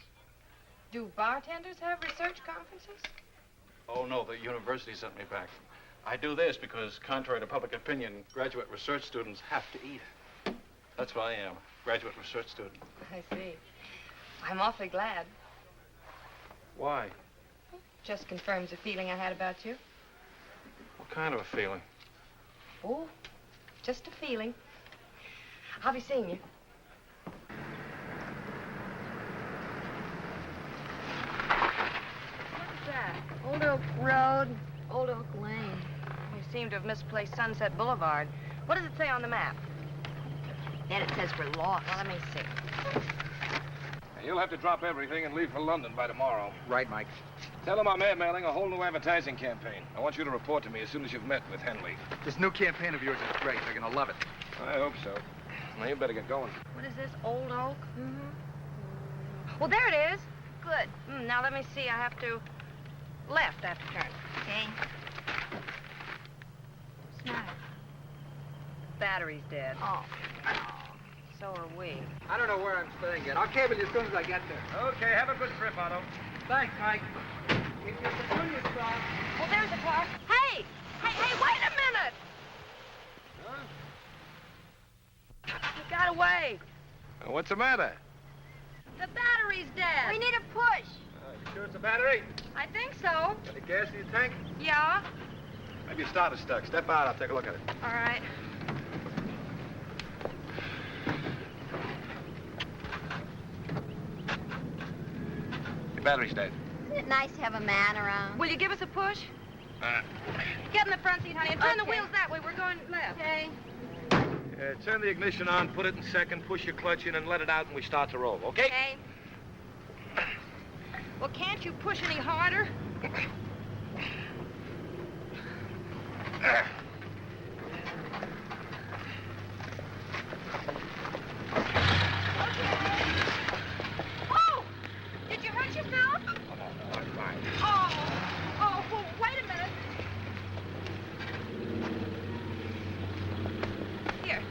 Do bartenders have research conferences? Oh, no, the university sent me back. I do this because, contrary to public opinion, graduate research students have to eat. That's what I am, graduate research student. I see. I'm awfully glad. Why? Just confirms a feeling I had about you. What kind of a feeling? Oh, just a feeling. I'll be seeing you. What's that? Old Oak Road, Old Oak Lane. You seem to have misplaced Sunset Boulevard. What does it say on the map? Then it says we're lost. Well, let me see. You'll have to drop everything and leave for London by tomorrow. Right, Mike. Tell them I'm airmailing a whole new advertising campaign. I want you to report to me as soon as you've met with Henley. This new campaign of yours is great. They're going to love it. I hope so. Now, you better get going. What is this, Old Oak? Mm-hmm. Well, there it is. Good. Now, let me see. I have to... Left, I have to turn. Okay. What's the matter? Battery's dead. Oh. So are we. I don't know where I'm staying yet. I'll cable you as soon as I get there. Okay, have a good trip, Otto. Thanks, Mike. Keep your petunias crossed. Well, there's the car. Hey! Hey, wait a minute! Huh? He got away. What's the matter? The battery's dead. We need a push. You sure it's a battery? I think so. Got any gas in your tank? Yeah. Maybe your starter's stuck. Step out, I'll take a look at it. All right. Your battery's dead. Isn't it nice to have a man around? Will you give us a push? Get in the front seat, honey, and turn the wheels that way. We're going left. Okay. Turn the ignition on, put it in second, push your clutch in, and let it out, and we start to roll, okay? Okay. Well, can't you push any harder? Oh! Did you hurt yourself? Oh, no, I'm fine. Oh, well, wait a minute. Here.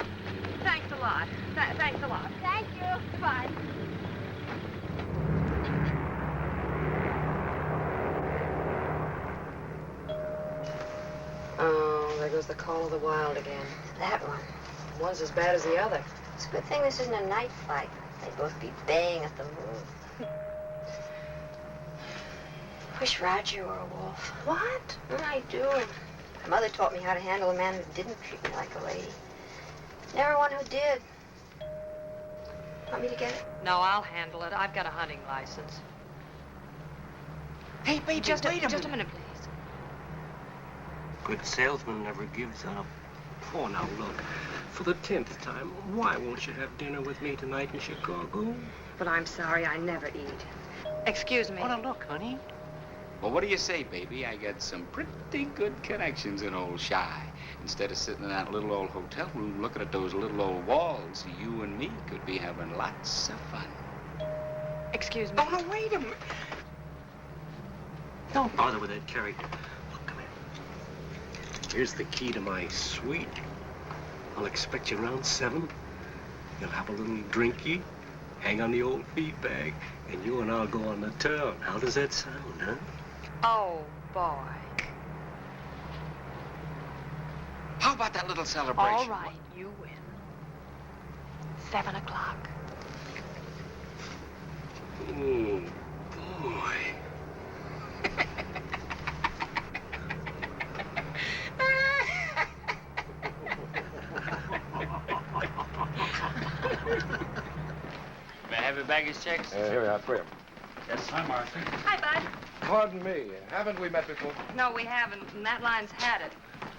Thanks a lot. Thanks a lot. Thank you. Goodbye. Oh, there goes the call of the wild again. That one. One's as bad as the other. It's a good thing this isn't a night fight. They'd both be baying at the moon. Wish Roger were a wolf. What? I do. My mother taught me how to handle a man who didn't treat me like a lady. Never one who did. Want me to get it? No, I'll handle it. I've got a hunting license. Hey, baby, Just wait a minute, please. Good salesman never gives up. Oh, now look, for the 10th time, why won't you have dinner with me tonight in Chicago? But I'm sorry, I never eat. Excuse me. Oh, now look, honey. Well, what do you say, baby? I got some pretty good connections in old Shy. Instead of sitting in that little old hotel room looking at those little old walls, you and me could be having lots of fun. Excuse me. Oh, no, wait a minute. Don't bother with that character. Look, come here. Here's the key to my suite. I'll expect you around 7. You'll have a little drinky, hang on the old feed bag, and you and I'll go on the town. How does that sound, huh? Oh, boy. How about that little celebration? All right, you win. 7 o'clock. Oh, boy. May I have your baggage checks? Here we are, 3 of them. Yes. Hi, Marcy. Hi, Bud. Pardon me, haven't we met before? No, we haven't, and that line's had it.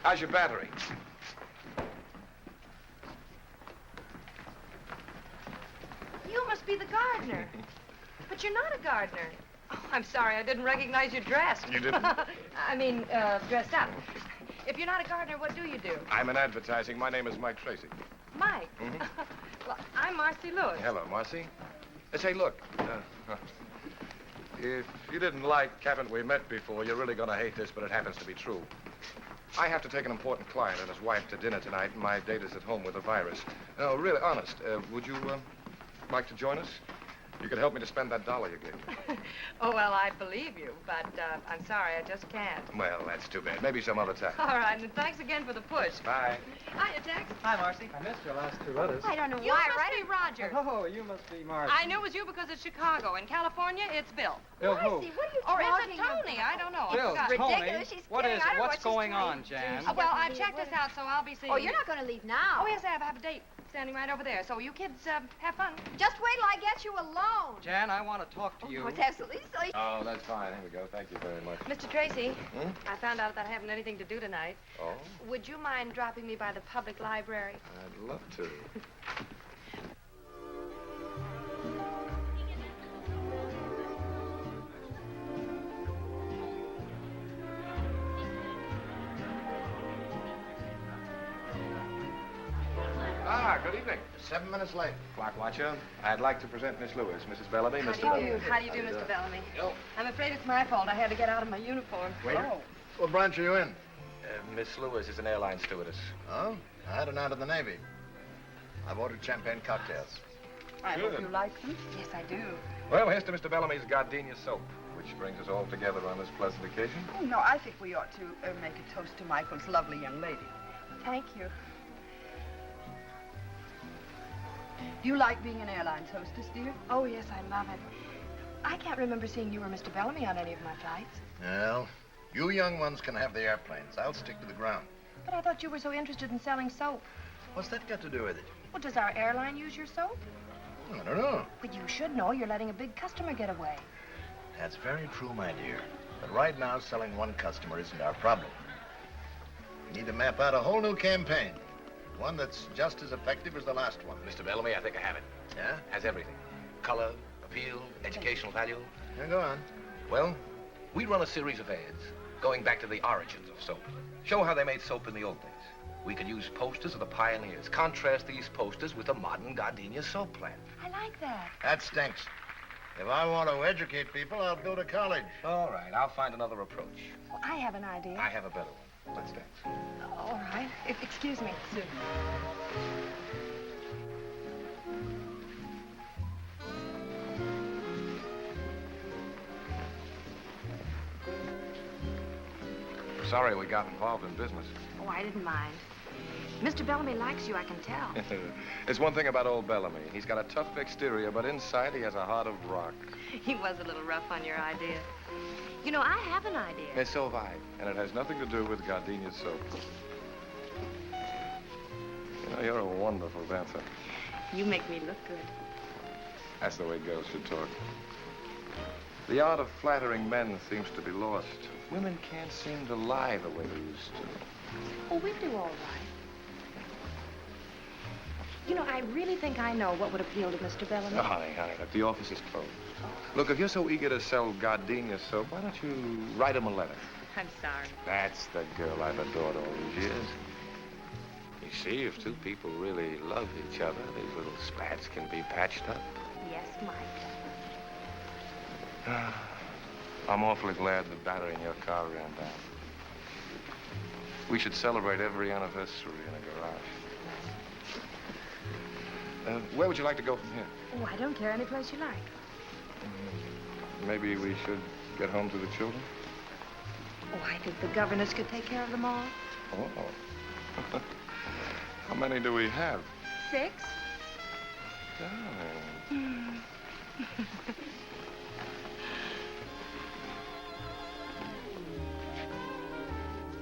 How's your battery? You must be the gardener. But you're not a gardener. Oh, I'm sorry, I didn't recognize you dressed. You didn't? I mean, dressed up. If you're not a gardener, what do you do? I'm in advertising. My name is Mike Tracy. Mike. Mhm. Well, I'm Marcy Lewis. Hello, Marcy. Say, look, if you didn't like Captain we met before, you're really going to hate this, but it happens to be true. I have to take an important client and his wife to dinner tonight, and my date is at home with a virus. No, really, honest, would you like to join us? You could help me to spend that $1 you gave me. Oh, well, I believe you, but I'm sorry, I just can't. Well, that's too bad. Maybe some other time. All right, and thanks again for the push. Bye. Hiya, Tex. Hi, Marcy. I missed your last 2 letters. I don't know You why, must right? Be Roger. Oh, you must be Marcy. I knew it was you because it's Chicago. In California, it's Bill. Bill who? What are you or is it Tony? I don't know. Bill, It's Tony. ridiculous. She's What kidding. is I don't know what's what she's going doing. on, Jan? Well, I've checked this out, so I'll be seeing Oh, you. you're not going to leave now. Oh, yes, I have a date standing right over there. So you kids have fun. Just wait till I get you alone. Jan, I want to talk to you. Oh, it's absolutely silly. Oh, that's fine. Here we go. Thank you very much. Mr. Tracy, Hmm? I found out that I haven't anything to do tonight. Oh, Would you mind dropping me by the public library? I'd love to. Good evening. 7 minutes late. Clock watcher, I'd like to present Miss Lewis, Mrs. Bellamy, Mr. How do Bellamy. How do you do, Mr. Bellamy? I'm afraid it's my fault. I had to get out of my uniform. Waiter? What branch are you in? Miss Lewis is an airline stewardess. Oh? I had an out of the Navy. I've ordered champagne cocktails. I Good. hope you like them. Yes, I do. Well, here's to Mr. Bellamy's gardenia soap, which brings us all together on this pleasant occasion. Oh, no, I think we ought to make a toast to Michael's lovely young lady. Thank you. Do you like being an airline hostess, dear? Oh, yes, I love it. I can't remember seeing you or Mr. Bellamy on any of my flights. Well, you young ones can have the airplanes. I'll stick to the ground. But I thought you were so interested in selling soap. What's that got to do with it? Well, does our airline use your soap? I don't know. But you should know. You're letting a big customer get away. That's very true, my dear. But right now, selling one customer isn't our problem. We need to map out a whole new campaign. One that's just as effective as the last one. Mr. Bellamy, I think I have it. Yeah? Has everything. Color, appeal, educational value. Yeah, go on. Well, we run a series of ads going back to the origins of soap. Show how they made soap in the old days. We could use posters of the pioneers. Contrast these posters with the modern gardenia soap plant. I like that. That stinks. If I want to educate people, I'll go to college. All right, I'll find another approach. Well, I have an idea. I have a better one. Let's dance. All right. Excuse me. Sorry we got involved in business. Oh, I didn't mind. Mr. Bellamy likes you, I can tell. There's one thing about old Bellamy. He's got a tough exterior, but inside he has a heart of rock. He was a little rough on your idea. You know, I have an idea. And so have I. And it has nothing to do with gardenia soap. You know, you're a wonderful dancer. You make me look good. That's the way girls should talk. The art of flattering men seems to be lost. Women can't seem to lie the way they used to. Oh, we do all right. You know, I really think I know what would appeal to Mr. Bellamy. Oh, honey, look, the office is closed. Look, if you're so eager to sell gardenia soap, why don't you write him a letter? I'm sorry. That's the girl I've adored all these years. You see, if two people really love each other, these little spats can be patched up. Yes, Mike. I'm awfully glad the battery in your car ran down. We should celebrate every anniversary in a garage. Where would you like to go from here? Oh, I don't care. Any place you like. Maybe we should get home to the children? Oh, I think the governess could take care of them all. Oh. How many do we have? 6. Darling.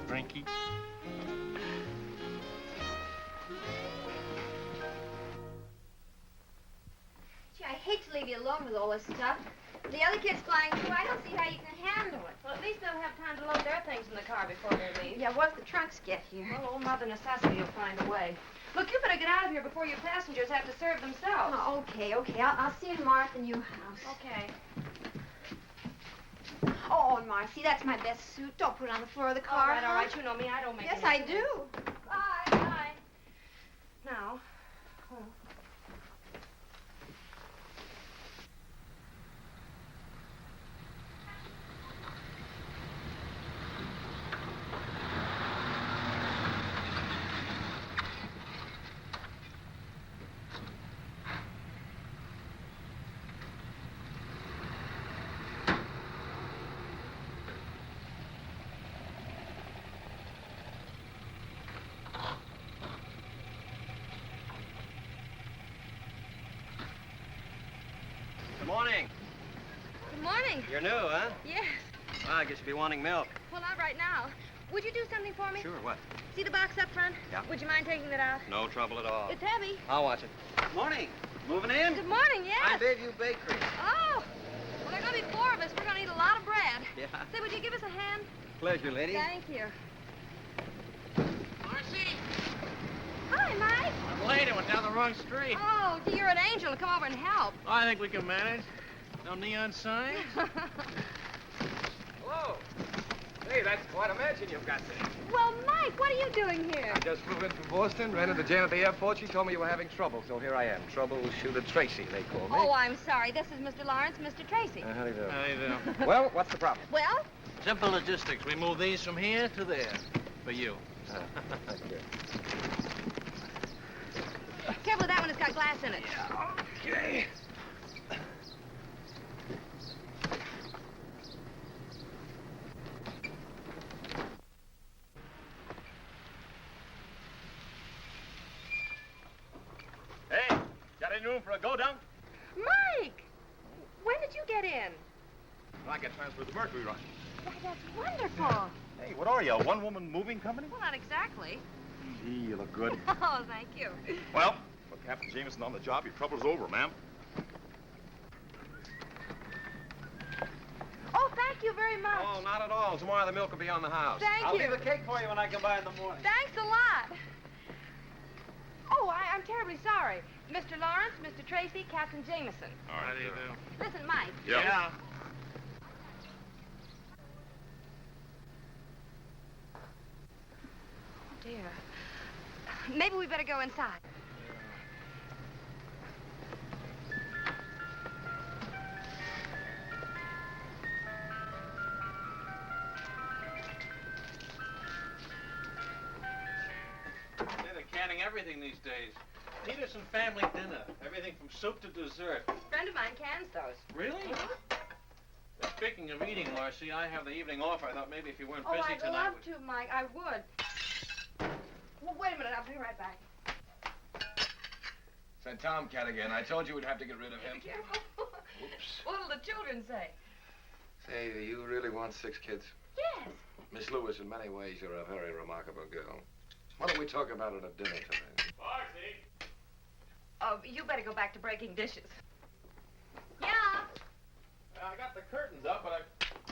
Frankie? Gee, I hate to leave you alone with all this stuff. The other kids flying through, I don't see how you can handle it. Well, at least they'll have time to load their things in the car before they leave. Yeah, once the trunks get here. Well, old Mother Necessity will find a way. Look, you better get out of here before your passengers have to serve themselves. Oh, okay. I'll see you tomorrow at the new house. Okay. Oh, Marcy, that's my best suit. Don't put it on the floor of the car. All right. You know me. I don't make Yes, any I do. Bye. Bye. Now. Oh. Good morning. Good morning. You're new, huh? Yes. Well, I guess you'll be wanting milk. Well, not right now. Would you do something for me? Sure, what? See the box up front? Yeah. Would you mind taking it out? No trouble at all. It's heavy. I'll watch it. Good morning. Moving in? Good morning, yes. I'm Bayview Bakery. Oh. Well, there are going to be 4 of us. We're going to eat a lot of bread. Yeah. Say, would you give us a hand? Pleasure, lady. Thank you. Marcy! Hi, Mike. I'm late. I went down the wrong street. Oh, gee, you're an angel to come over and help. I think we can manage. No neon signs? Hello. Hey, that's quite a mansion you've got there. Well, Mike, what are you doing here? I just flew in from Boston, ran into Jan at the airport. She told me you were having trouble, so here I am. Troubleshooter Tracy, they call me. Oh, I'm sorry. This is Mr. Lawrence, Mr. Tracy. How do you do? How you do? Well, what's the problem? Well? Simple logistics. We move these from here to there. For you. Good. Careful with that one. It's got glass in it. Okay. Hey, got any room for a go-down? Mike! When did you get in? I get transferred to Mercury Run. Why, that's wonderful. Hey, what are you, a one-woman moving company? Well, not exactly. Gee, you look good. Oh, thank you. Well, with Captain Jamison on the job, your trouble's over, ma'am. Oh, thank you very much. Oh, not at all. Tomorrow the milk will be on the house. Thank I'll you. leave a cake for you when I come by in the morning. Thanks a lot. Oh, I'm terribly sorry. Mr. Lawrence, Mr. Tracy, Captain Jamison. All right, How do you do? Listen, Mike. Yeah. Oh, dear. Maybe we better go inside. They're canning everything these days. Peterson family dinner. Everything from soup to dessert. A friend of mine cans those. Really? Speaking of eating, Marcy, I have the evening off. I thought maybe if you weren't Oh, busy I'd tonight... love to, Mike. I would. Well, wait a minute. I'll be right back. It's that tomcat again. I told you we'd have to get rid of him. Be careful. Oops. What'll the children say? Say, do you really want 6 kids? Yes. Miss Lewis, in many ways, you're a very remarkable girl. Why don't we talk about it at dinner tonight? Marcy! Oh, you better go back to breaking dishes. Yeah. I got the curtains up, but I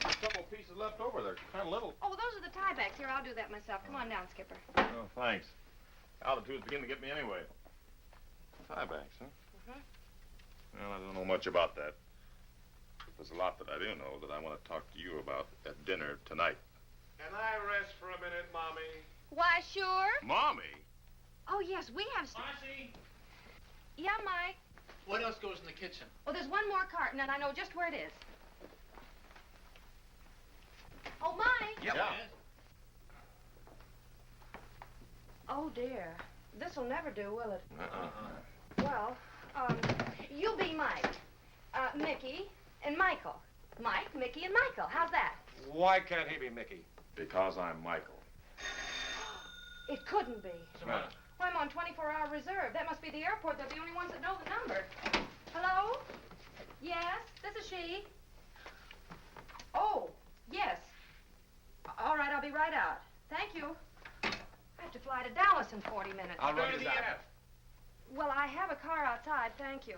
a couple pieces left over. They're kind of little. Oh, those are the tiebacks. Here, I'll do that myself. Come on down, Skipper. Oh, thanks. Altitude's beginning to get me anyway. Tiebacks, huh? Mm-hmm. Well, I don't know much about that. There's a lot that I do know that I want to talk to you about at dinner tonight. Can I rest for a minute, Mommy? Why, sure. Mommy? Oh, yes, we have... Marcy! Yeah, Mike. What else goes in the kitchen? Well, there's one more carton, and I know just where it is. Oh, Mike. Yep. Yeah. Oh, dear. This'll never do, will it? Uh-uh. Well, you'll be Mike, Mickey, and Michael. Mike, Mickey, and Michael. How's that? Why can't he be Mickey? Because I'm Michael. It couldn't be. Well, Well, I'm on 24-hour reserve. That must be the airport. They're the only ones that know the number. Hello? Yes, this is she. Oh, yes. All right, I'll be right out. Thank you. I have to fly to Dallas in 40 minutes. I'll run you down. Well, I have a car outside, thank you.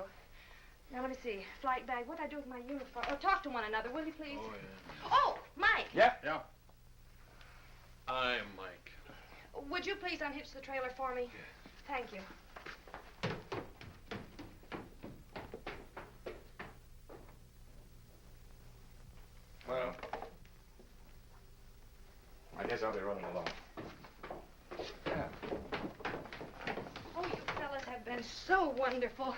Now, let me see. Flight bag. What'd I do with my uniform? Oh, talk to one another, will you, please? Oh, yeah. Oh, Mike. Yeah. I'm Mike. Would you please unhitch the trailer for me? Thank you. Well, I guess I'll be running along. Yeah. Oh, you fellas have been so wonderful.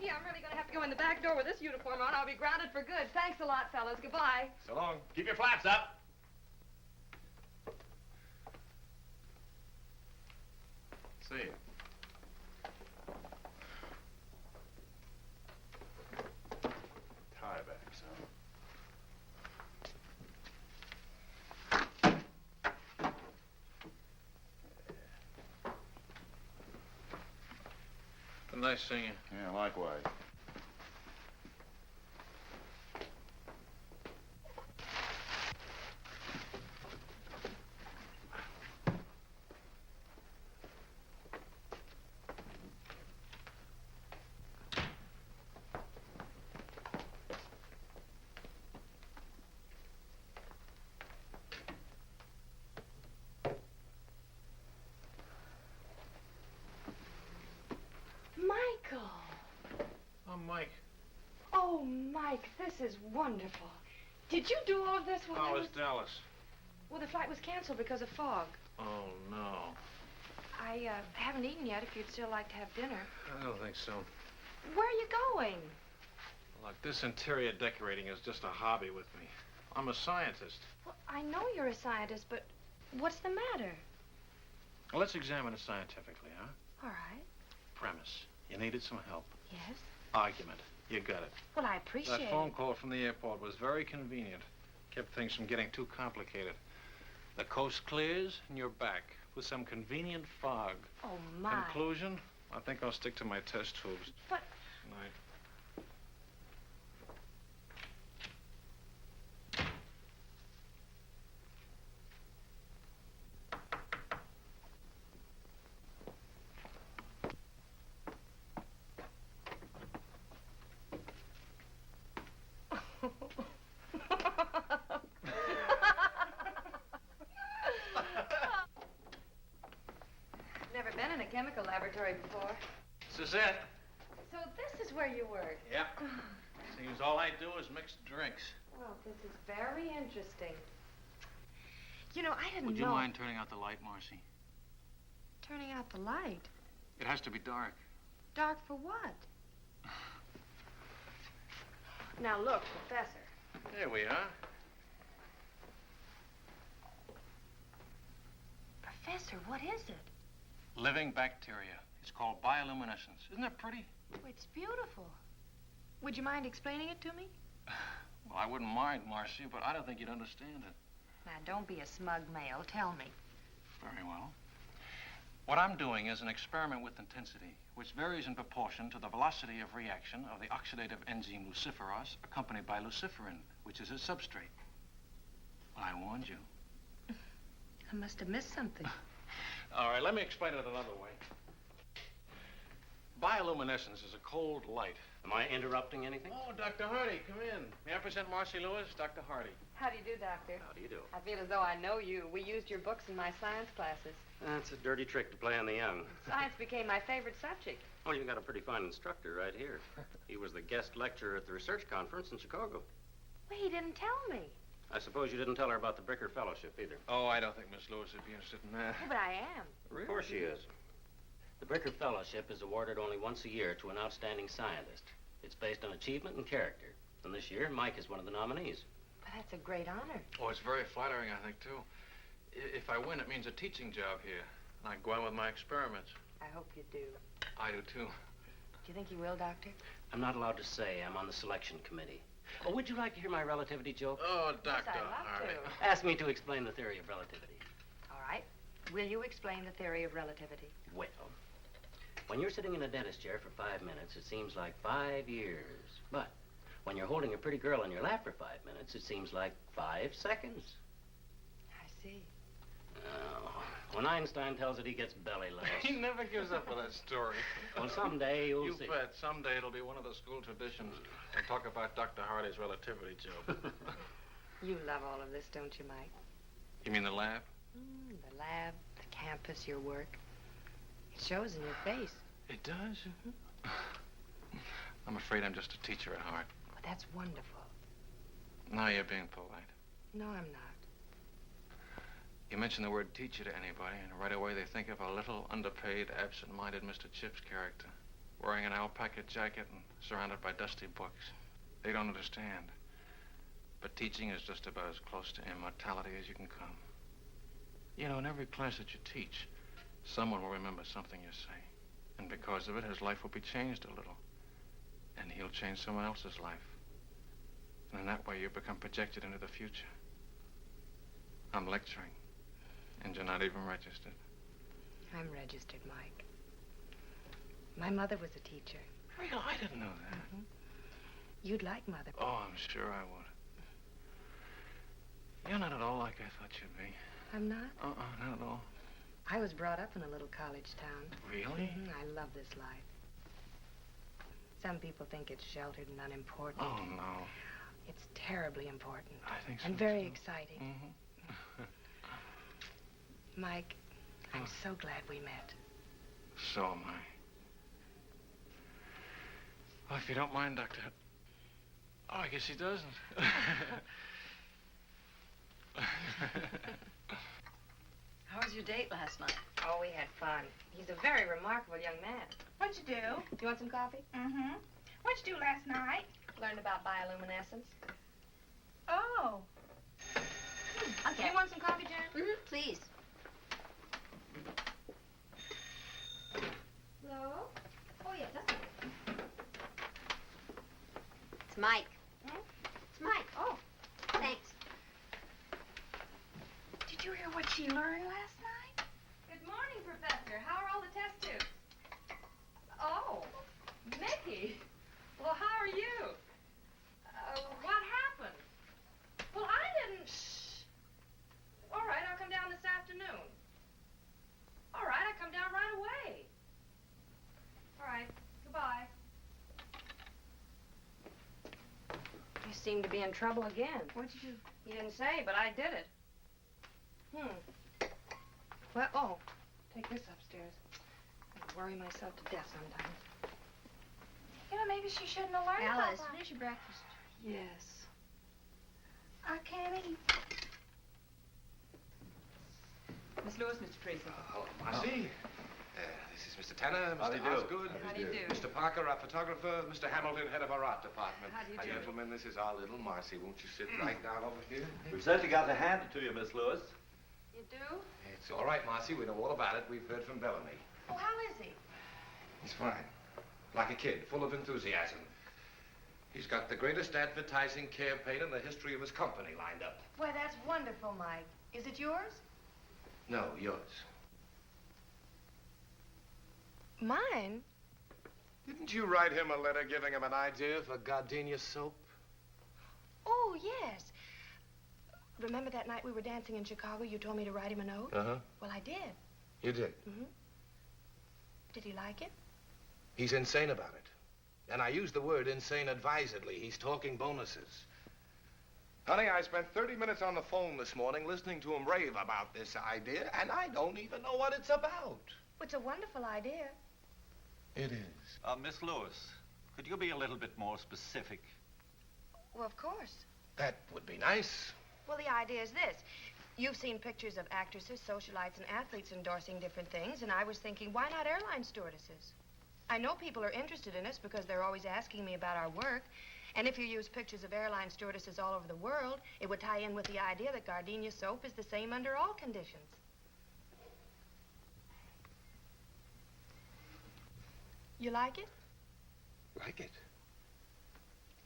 Gee, I'm really going to have to go in the back door with this uniform on. I'll be grounded for good. Thanks a lot, fellas. Goodbye. So long. Keep your flaps up. See you. Tiebacks, huh? Nice seeing you. Yeah, likewise. Michael. I'm Mike. Oh, Mike, this is wonderful. Did you do all of this while I How was... was Dallas? Well, the flight was canceled because of fog. Oh, no. I haven't eaten yet if you'd still like to have dinner. I don't think so. Where are you going? Look, this interior decorating is just a hobby with me. I'm a scientist. Well, I know you're a scientist, but what's the matter? Well, let's examine it scientifically, huh? All right. Premise. You needed some help. Yes? Argument. You got it. Well, I appreciate That phone call from the airport was very convenient. Kept things from getting too complicated. The coast clears and you're back with some convenient fog. Oh, my. Conclusion? I think I'll stick to my test tubes. But... Night. Never been in a chemical laboratory before. This is it. So this is where you work? Yep. Seems all I do is mix drinks. Well, this is very interesting. You know, I didn't Would know... you mind turning out the light, Marcy? Turning out the light? It has to be dark. Dark for what? Now, look, Professor. There we are. Professor, what is it? Living bacteria. It's called bioluminescence. Isn't that pretty? Oh, it's beautiful. Would you mind explaining it to me? Well, I wouldn't mind, Marcy, but I don't think you'd understand it. Now, don't be a smug male. Tell me. Very well. What I'm doing is an experiment with intensity, which varies in proportion to the velocity of reaction of the oxidative enzyme luciferase, accompanied by luciferin, which is its substrate. Well, I warned you. I must have missed something. All right, let me explain it another way. Bioluminescence is a cold light. Am I interrupting anything? Oh, Dr. Hardy, come in. May I present Marcy Lewis, Dr. Hardy? How do you do, Doctor? How do you do? I feel as though I know you. We used your books in my science classes. That's a dirty trick to play on the young. Science became my favorite subject. Oh, you got a pretty fine instructor right here. He was the guest lecturer at the research conference in Chicago. Well, he didn't tell me. I suppose you didn't tell her about the Bricker Fellowship either. Oh, I don't think Miss Lewis would be interested in that. Yeah, but I am. Really? Of course she is. The Bricker Fellowship is awarded only once a year to an outstanding scientist. It's based on achievement and character. And this year, Mike is one of the nominees. But that's a great honor. Oh, it's very flattering, I think, too. If I win, it means a teaching job here. And I can go on with my experiments. I hope you do. I do, too. Do you think you will, Doctor? I'm not allowed to say. I'm on the selection committee. Oh, would you like to hear my relativity joke? Oh, Dr. Yes, I'd love Hardy. to. Ask me to explain the theory of relativity. All right. Will you explain the theory of relativity? Well, when you're sitting in a dentist chair for 5 minutes, it seems like 5 years. But when you're holding a pretty girl in your lap for 5 minutes, it seems like 5 seconds. I see. Oh, when Einstein tells it, he gets belly laughs. He never gives up on that story. Well, someday you'll You see. bet. Someday it'll be one of the school traditions to talk about Dr. Hardy's relativity joke. You love all of this, don't you, Mike? You mean the lab? The lab, the campus, your work. It shows in your face. It does? I'm afraid I'm just a teacher at heart. Well, that's wonderful. Now you're being polite. No, I'm not. You mention the word teacher to anybody, and right away they think of a little, underpaid, absent-minded Mr. Chips character, wearing an alpaca jacket and surrounded by dusty books. They don't understand. But teaching is just about as close to immortality as you can come. You know, in every class that you teach, someone will remember something you say. And because of it, his life will be changed a little. And he'll change someone else's life. And in that way, you become projected into the future. I'm lecturing. And you're not even registered. I'm registered, Mike. My mother was a teacher. Real, I didn't know that. You'd like Mother. Oh, I'm sure I would. You're not at all like I thought you'd be. I'm not? Not at all. I was brought up in a little college town. Really? I love this life. Some people think it's sheltered and unimportant. Oh, no. It's terribly important. I think so, And very too. exciting. Mike, I'm so glad we met. So am I. Well, if you don't mind, Doctor... Oh, I guess he doesn't. How was your date last night? Oh, we had fun. He's a very remarkable young man. What'd you do? You want some coffee? Mm-hmm. What'd you do last night? Learned about bioluminescence. Oh. Okay. You want some coffee, Jan? Mm-hmm, please. Hello? Oh, yes, that's it. It's Mike. Hmm? It's Mike. Oh. Thanks. Did you hear what she learned last night? Good morning, Professor. How are all the test tubes? Oh, Mickey. Well, how are you? What happened? Well, I didn't... Shh. All right, I'll come down this afternoon. All right, I'll come down right away. All right, goodbye. You seem to be in trouble again. What'd you do? You didn't say, but I did it. Well, oh, take this upstairs. I worry myself to death sometimes. You know, maybe she shouldn't have learned Alice, about that. finish your breakfast. Yes. I can't eat. Miss Lewis, Mr. Tracy. Hello, Marcy. This is Mr. Tanner, How do Mr. you do? Osgood. How do you do? Mr. Parker, our photographer, Mr. Hamilton, head of our art department. How do you do? Gentlemen, this is our little Marcy. Won't you sit right down over here? We've certainly got to hand it to you, Miss Lewis. You do? It's all right, Marcy. We know all about it. We've heard from Bellamy. Oh, how is he? He's fine. Like a kid, full of enthusiasm. He's got the greatest advertising campaign in the history of his company lined up. Why, that's wonderful, Mike. Is it yours? No, yours. Mine? Didn't you write him a letter giving him an idea for gardenia soap? Oh, yes. Remember that night we were dancing in Chicago? You told me to write him a note? Uh-huh. Well, I did. You did? Mm-hmm. Did he like it? He's insane about it. And I use the word insane advisedly. He's talking bonuses. Honey, I spent 30 minutes on the phone this morning listening to him rave about this idea, and I don't even know what it's about. It's a wonderful idea. It is. Miss Lewis, could you be a little bit more specific? Well, of course. That would be nice. Well, the idea is this. You've seen pictures of actresses, socialites, and athletes endorsing different things, and I was thinking, why not airline stewardesses? I know people are interested in us because they're always asking me about our work, and if you use pictures of airline stewardesses all over the world, it would tie in with the idea that gardenia soap is the same under all conditions. You like it? Like it?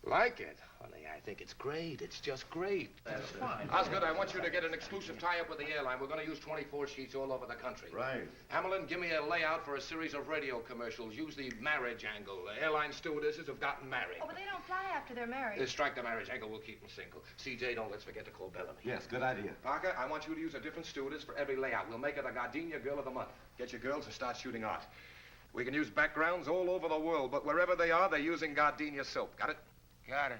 Like it? Honey, I think it's great. It's just great. That's fine. Osgood, I want you to get an exclusive tie-up with the airline. We're going to use 24 sheets all over the country. Right. Hamilton, give me a layout for a series of radio commercials. Use the marriage angle. The airline stewardesses have gotten married. Oh, but they don't fly after they're married. Strike the marriage angle. We'll keep them single. CJ, don't let's forget to call Bellamy. Yes, good idea. Parker, I want you to use a different stewardess for every layout. We'll make her the Gardenia Girl of the Month. Get your girls to start shooting art. We can use backgrounds all over the world, but wherever they are, they're using Gardenia soap. Got it? Got it.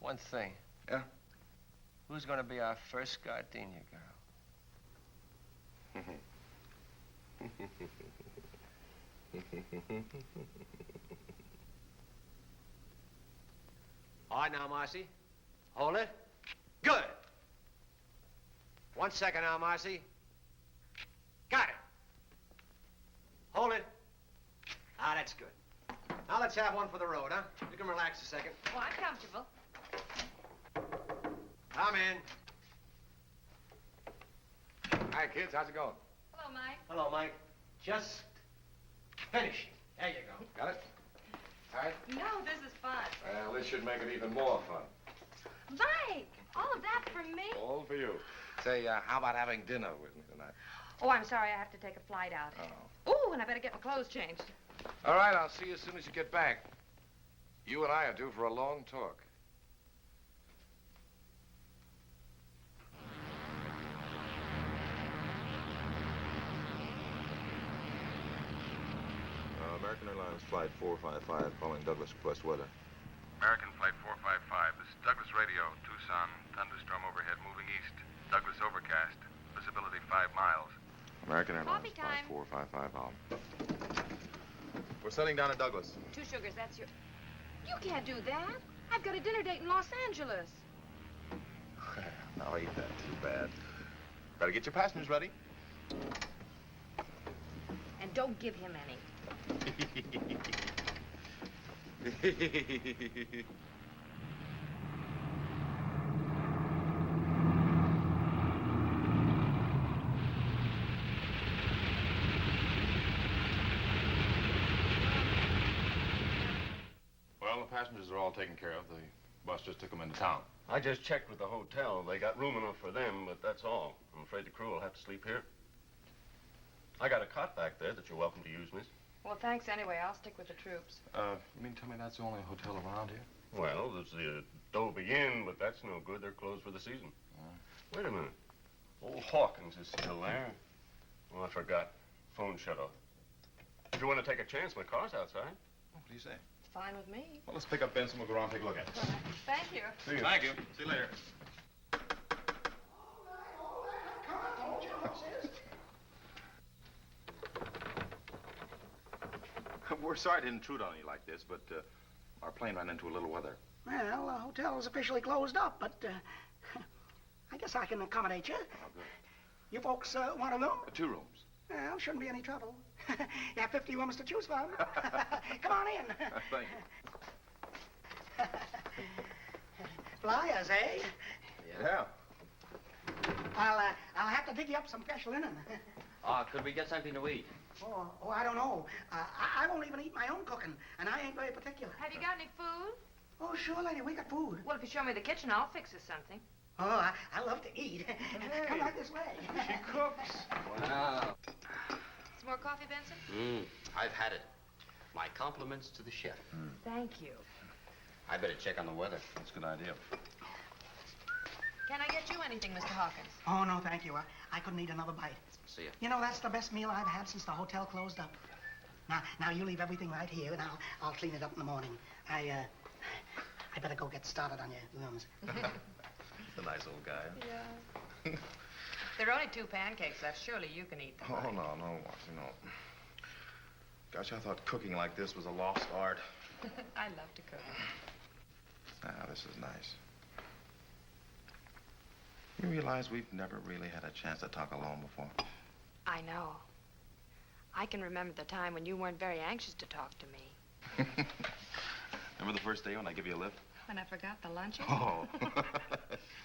One thing. Yeah? Who's going to be our first gardenia girl? All right, now, Marcy. Hold it. Good. 1 second now, Marcy. Got it. Hold it. Ah, that's good. Now let's have one for the road, huh? You can relax a second. Oh, I'm comfortable. Come in. Hi, kids. How's it going? Hello, Mike. Hello, Mike. Just finishing. There you go. Got it? All right. No, this is fun. Well, this should make it even more fun. Mike, all of that for me? All for you. Say, how about having dinner with me tonight? Oh, I'm sorry. I have to take a flight out. Oh, and I better get my clothes changed. All right, I'll see you as soon as you get back. You and I are due for a long talk. American Airlines Flight 455, following Douglas request weather. American Flight 455. This is Douglas Radio, Tucson. Thunderstorm overhead moving east. Douglas overcast. Visibility 5 miles. American Airlines Coffee Flight time. 455 on. We're settling down at Douglas. 2 sugars, that's your... You can't do that. I've got a dinner date in Los Angeles. Now, ain't that too bad? Better get your passengers ready. And don't give him any. Well, the passengers are all taken care of. The bus just took them into town. I just checked with the hotel. They got room enough for them, but that's all. I'm afraid the crew will have to sleep here. I got a cot back there that you're welcome to use, miss. Well, thanks anyway. I'll stick with the troops. You mean tell me that's the only hotel around here? Well, there's the Adobe Inn, but that's no good. They're closed for the season. Wait a minute. Old Hawkins is still there. Oh, I forgot. Phone shut off. If you want to take a chance, my car's outside. What do you say? It's fine with me. Well, let's pick up Benson. We'll go around and take a look at it. Thank you. See you. Thank you. See you later. We're sorry to intrude on you like this, but our plane ran into a little weather. Well, the hotel's officially closed up, but I guess I can accommodate you. Oh, good. You folks want a room? 2 rooms. Well, shouldn't be any trouble. You have 50 rooms to choose from. Come on in. Thank you. Flyers, eh? Yeah. I'll have to dig you up some fresh linen. Could we get something to eat? Oh, I don't know. I won't even eat my own cooking, and I ain't very particular. Have you got any food? Oh, sure, lady, we got food. Well, if you show me the kitchen, I'll fix us something. Oh, I love to eat. Come right this way. She cooks. Wow. Some more coffee, Benson? I've had it. My compliments to the chef. Thank you. I better check on the weather. That's a good idea. Can I get you anything, Mr. Hawkins? Oh, no, thank you. I couldn't eat another bite. See ya. You know, that's the best meal I've had since the hotel closed up. Now you leave everything right here, and I'll clean it up in the morning. I better go get started on your rooms. He's a nice old guy. Yeah. There are only 2 pancakes left. Surely you can eat them. Oh, no, Marcy, no. Gosh, I thought cooking like this was a lost art. I love to cook. This is nice. You realize we've never really had a chance to talk alone before? I know. I can remember the time when you weren't very anxious to talk to me. Remember the first day when I gave you a lift? When I forgot the lunches? Oh.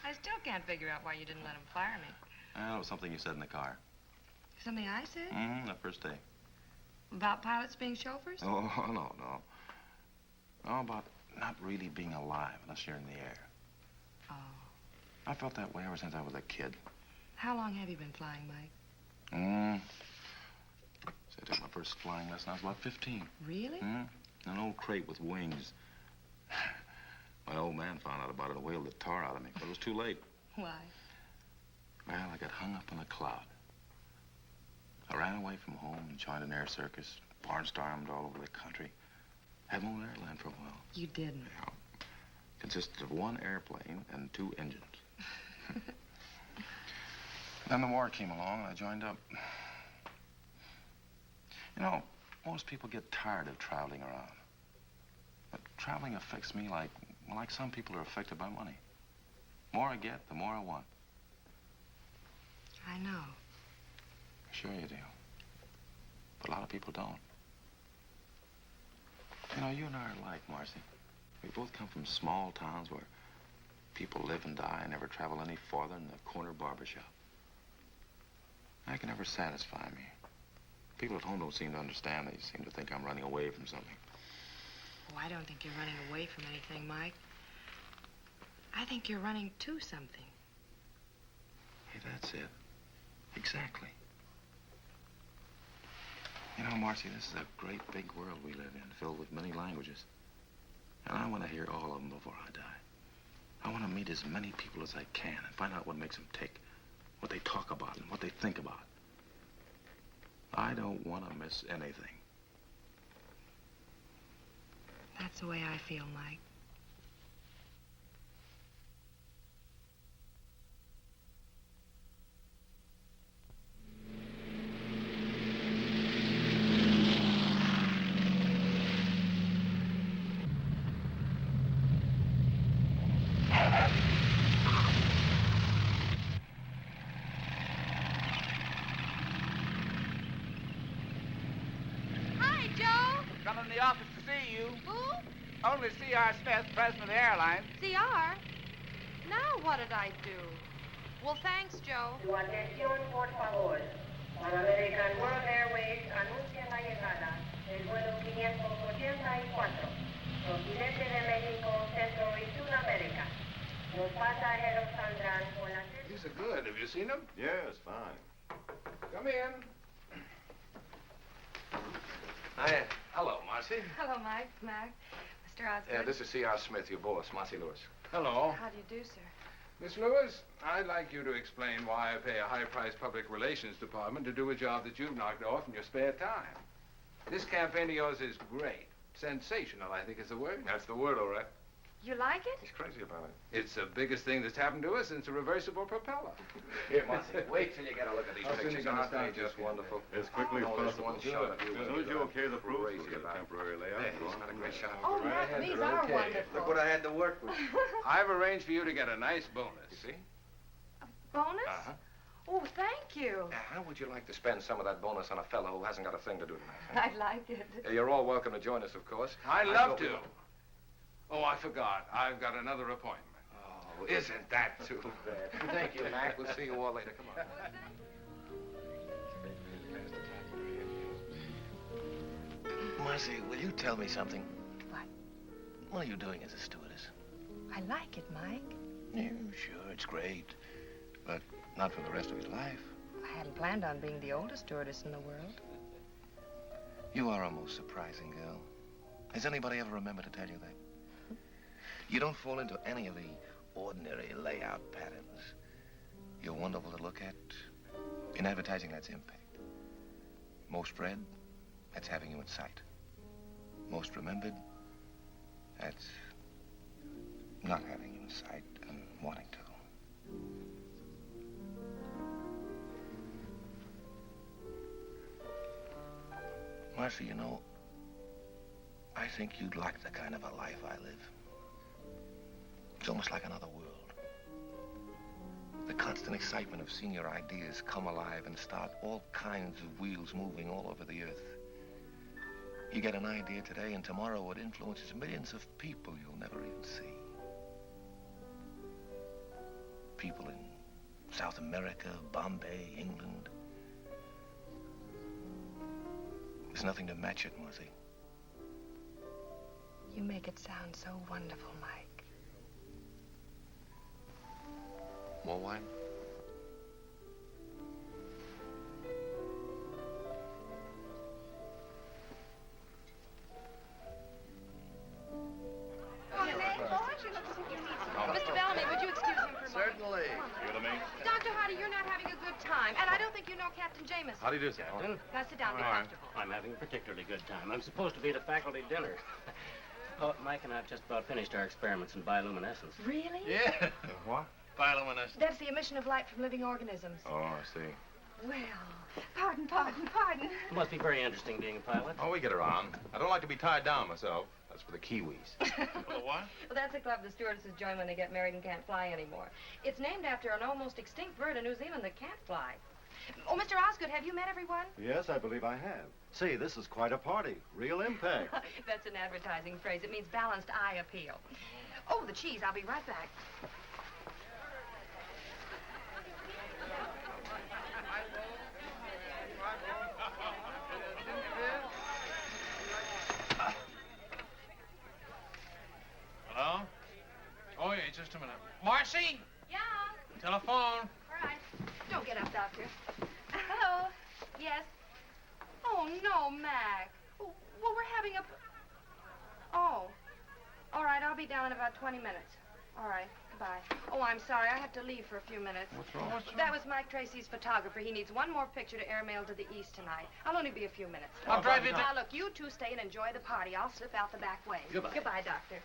I still can't figure out why you didn't let him fire me. It was something you said in the car. Something I said? That first day. About pilots being chauffeurs? Oh, no. No, about not really being alive unless you're in the air. Oh. I felt that way ever since I was a kid. How long have you been flying, Mike? So I took my first flying lesson. I was about 15. Really? An old crate with wings. My old man found out about it and whaled the tar out of me, but it was too late. Why? Well, I got hung up in a cloud. I ran away from home and joined an air circus, barnstormed all over the country. Had my own airline for a while. You didn't? Yeah. Consisted of 1 airplane and 2 engines. Then the war came along and I joined up. You know, most people get tired of traveling around. But traveling affects me like some people are affected by money. The more I get, the more I want. I know. Sure you do. But a lot of people don't. You know, you and I are alike, Marcy. We both come from small towns where people live and die and never travel any farther than the corner barber shop. That can never satisfy me. People at home don't seem to understand. They seem to think I'm running away from something. Oh, I don't think you're running away from anything, Mike. I think you're running to something. Hey, that's it. Exactly. You know, Marcy, this is a great big world we live in, filled with many languages. And I want to hear all of them before I die. I want to meet as many people as I can and find out what makes them tick, what they talk about and what they think about. I don't want to miss anything. That's the way I feel, Mike. down in the office to see you. Who? Only C.R. Smith, president of the airline. CR? Now what did I do? Well, thanks, Joe. Su atención, por favor. Pan American World Airways anuncia la llegada del vuelo 584, procedente de México, Centro y Sudamérica. Los pasajeros saldrán por la... These are good. Have you seen them? Yes, fine. Come in. Hi. Hello, Marcy. Hello, Mike, Mac, Mr. Osgood. Yeah, this is C.R. Smith, your boss, Marcy Lewis. Hello. How do you do, sir? Miss Lewis, I'd like you to explain why I pay a high-priced public relations department to do a job that you've knocked off in your spare time. This campaign of yours is great. Sensational, I think is the word. That's the word, all right. You like it? He's crazy about it. It's the biggest thing that's happened to us since a reversible propeller. Here, Marcy, wait till you get a look at these How soon pictures. you gonna Aren't they start just this wonderful? As quickly as Oh, there's possible. one shot of you. As soon as you okay the proof, we'll Crazy get a about it. temporary layout. There, he's got a great shot. Oh, Mac, these are wonderful. Look what I had to work with. I've arranged for you to get a nice bonus. You see? Bonus? Uh-huh. Oh, thank you. How would you like to spend some of that bonus on a fellow who hasn't got a thing to do tonight? I'd like it. You're all welcome to join us, of course. I'd love to. Oh, I forgot. I've got another appointment. Oh, isn't that too bad? Thank you, Mac. We'll see you all later. Come on. Marcy, will you tell me something? What? What are you doing as a stewardess? I like it, Mike. Yeah, sure, it's great. But not for the rest of your life. I hadn't planned on being the oldest stewardess in the world. You are a most surprising girl. Has anybody ever remembered to tell you that? You don't fall into any of the ordinary layout patterns. You're wonderful to look at. In advertising, that's impact. Most read, that's having you in sight. Most remembered, that's not having you in sight and wanting to. Marcy, you know, I think you'd like the kind of a life I live. It's almost like another world. The constant excitement of seeing your ideas come alive and start all kinds of wheels moving all over the earth. You get an idea today, and tomorrow it influences millions of people you'll never even see. People in South America, Bombay, England. There's nothing to match it, Marcy. You make it sound so wonderful, Mike. More wine? Mr. Bellamy, would you excuse him for a moment? Certainly. You to me? Dr. Hardy, you're not having a good time, and I don't think you know Captain Jamison. How do you do, Captain? Now sit down, be comfortable. I'm having a particularly good time. I'm supposed to be at a faculty dinner. Oh, Mike and I have just about finished our experiments in bioluminescence. Really? Yeah. What? Bioluminescence. That's the emission of light from living organisms. Oh, I see. Well, pardon. It must be very interesting being a pilot. Oh, we get around. I don't like to be tied down myself. That's for the Kiwis. For the what? Well, that's a club the stewardesses join when they get married and can't fly anymore. It's named after an almost extinct bird in New Zealand that can't fly. Oh, Mr. Osgood, have you met everyone? Yes, I believe I have. See, this is quite a party. Real impact. That's an advertising phrase. It means balanced eye appeal. Oh, the cheese. I'll be right back. Hello? Oh, yeah, just a minute. Marcy? Yeah? Telephone. All right. Don't get up, Doctor. Hello? Yes? Oh, no, Mac. Oh, well, we're having a... Oh. All right, I'll be down in about 20 minutes. All right, goodbye. Oh, I'm sorry. I have to leave for a few minutes. What's wrong? That was Mike Tracy's photographer. He needs one more picture to airmail to the east tonight. I'll only be a few minutes. I'll drive you down. Now, look, you two stay and enjoy the party. I'll slip out the back way. Goodbye. Goodbye, Doctor.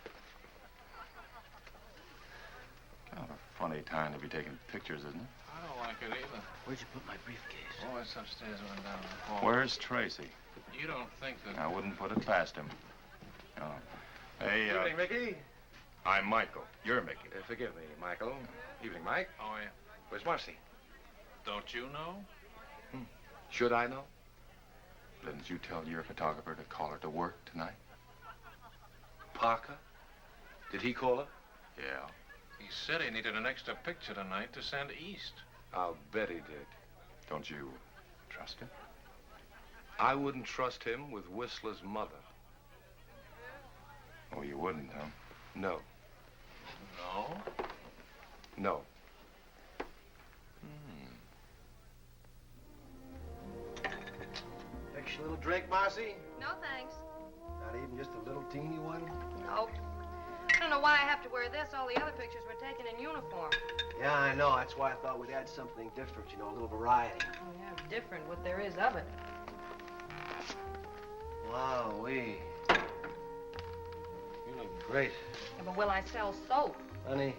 Kind of a funny time to be taking pictures, isn't it? I don't like it either. Where'd you put my briefcase? Oh, it's upstairs and down the hall. Where's Tracy? You don't think that... I wouldn't put it past him. Oh. Hey, Evening, Mickey. I'm Michael. You're Mickey. Forgive me, Michael. Evening, Mike. Oh, yeah. Where's Marcy? Don't you know? Should I know? Didn't you tell your photographer to call her to work tonight? Parker? Did he call her? Yeah. He said he needed an extra picture tonight to send east. I'll bet he did. Don't you trust him? I wouldn't trust him with Whistler's mother. Oh, you wouldn't, huh? No. No? No. Extra little drink, Marcy? No, thanks. Not even just a little teeny one? Nope. I don't know why I have to wear this. All the other pictures were taken in uniform. Yeah, I know. That's why I thought we'd add something different, you know, a little variety. Oh, yeah, different, what there is of it. Wowee. You look great. Yeah, but will I sell soap? Honey,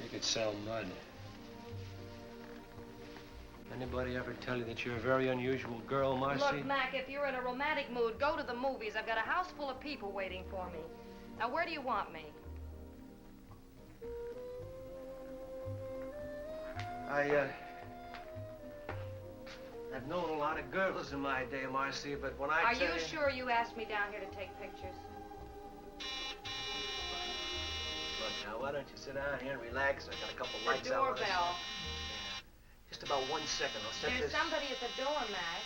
you could sell mud. Anybody ever tell you that you're a very unusual girl, Marcy? Look, Mac, if you're in a romantic mood, go to the movies. I've got a house full of people waiting for me. Now, where do you want me? I've known a lot of girls in my day, Marcy, but when I Are tell you sure you asked me down here to take pictures? Look, now, why don't you sit down here and relax? I got a couple The lights out. doorbell. Just about 1 second. I'll set There's this. somebody at the door, Mac.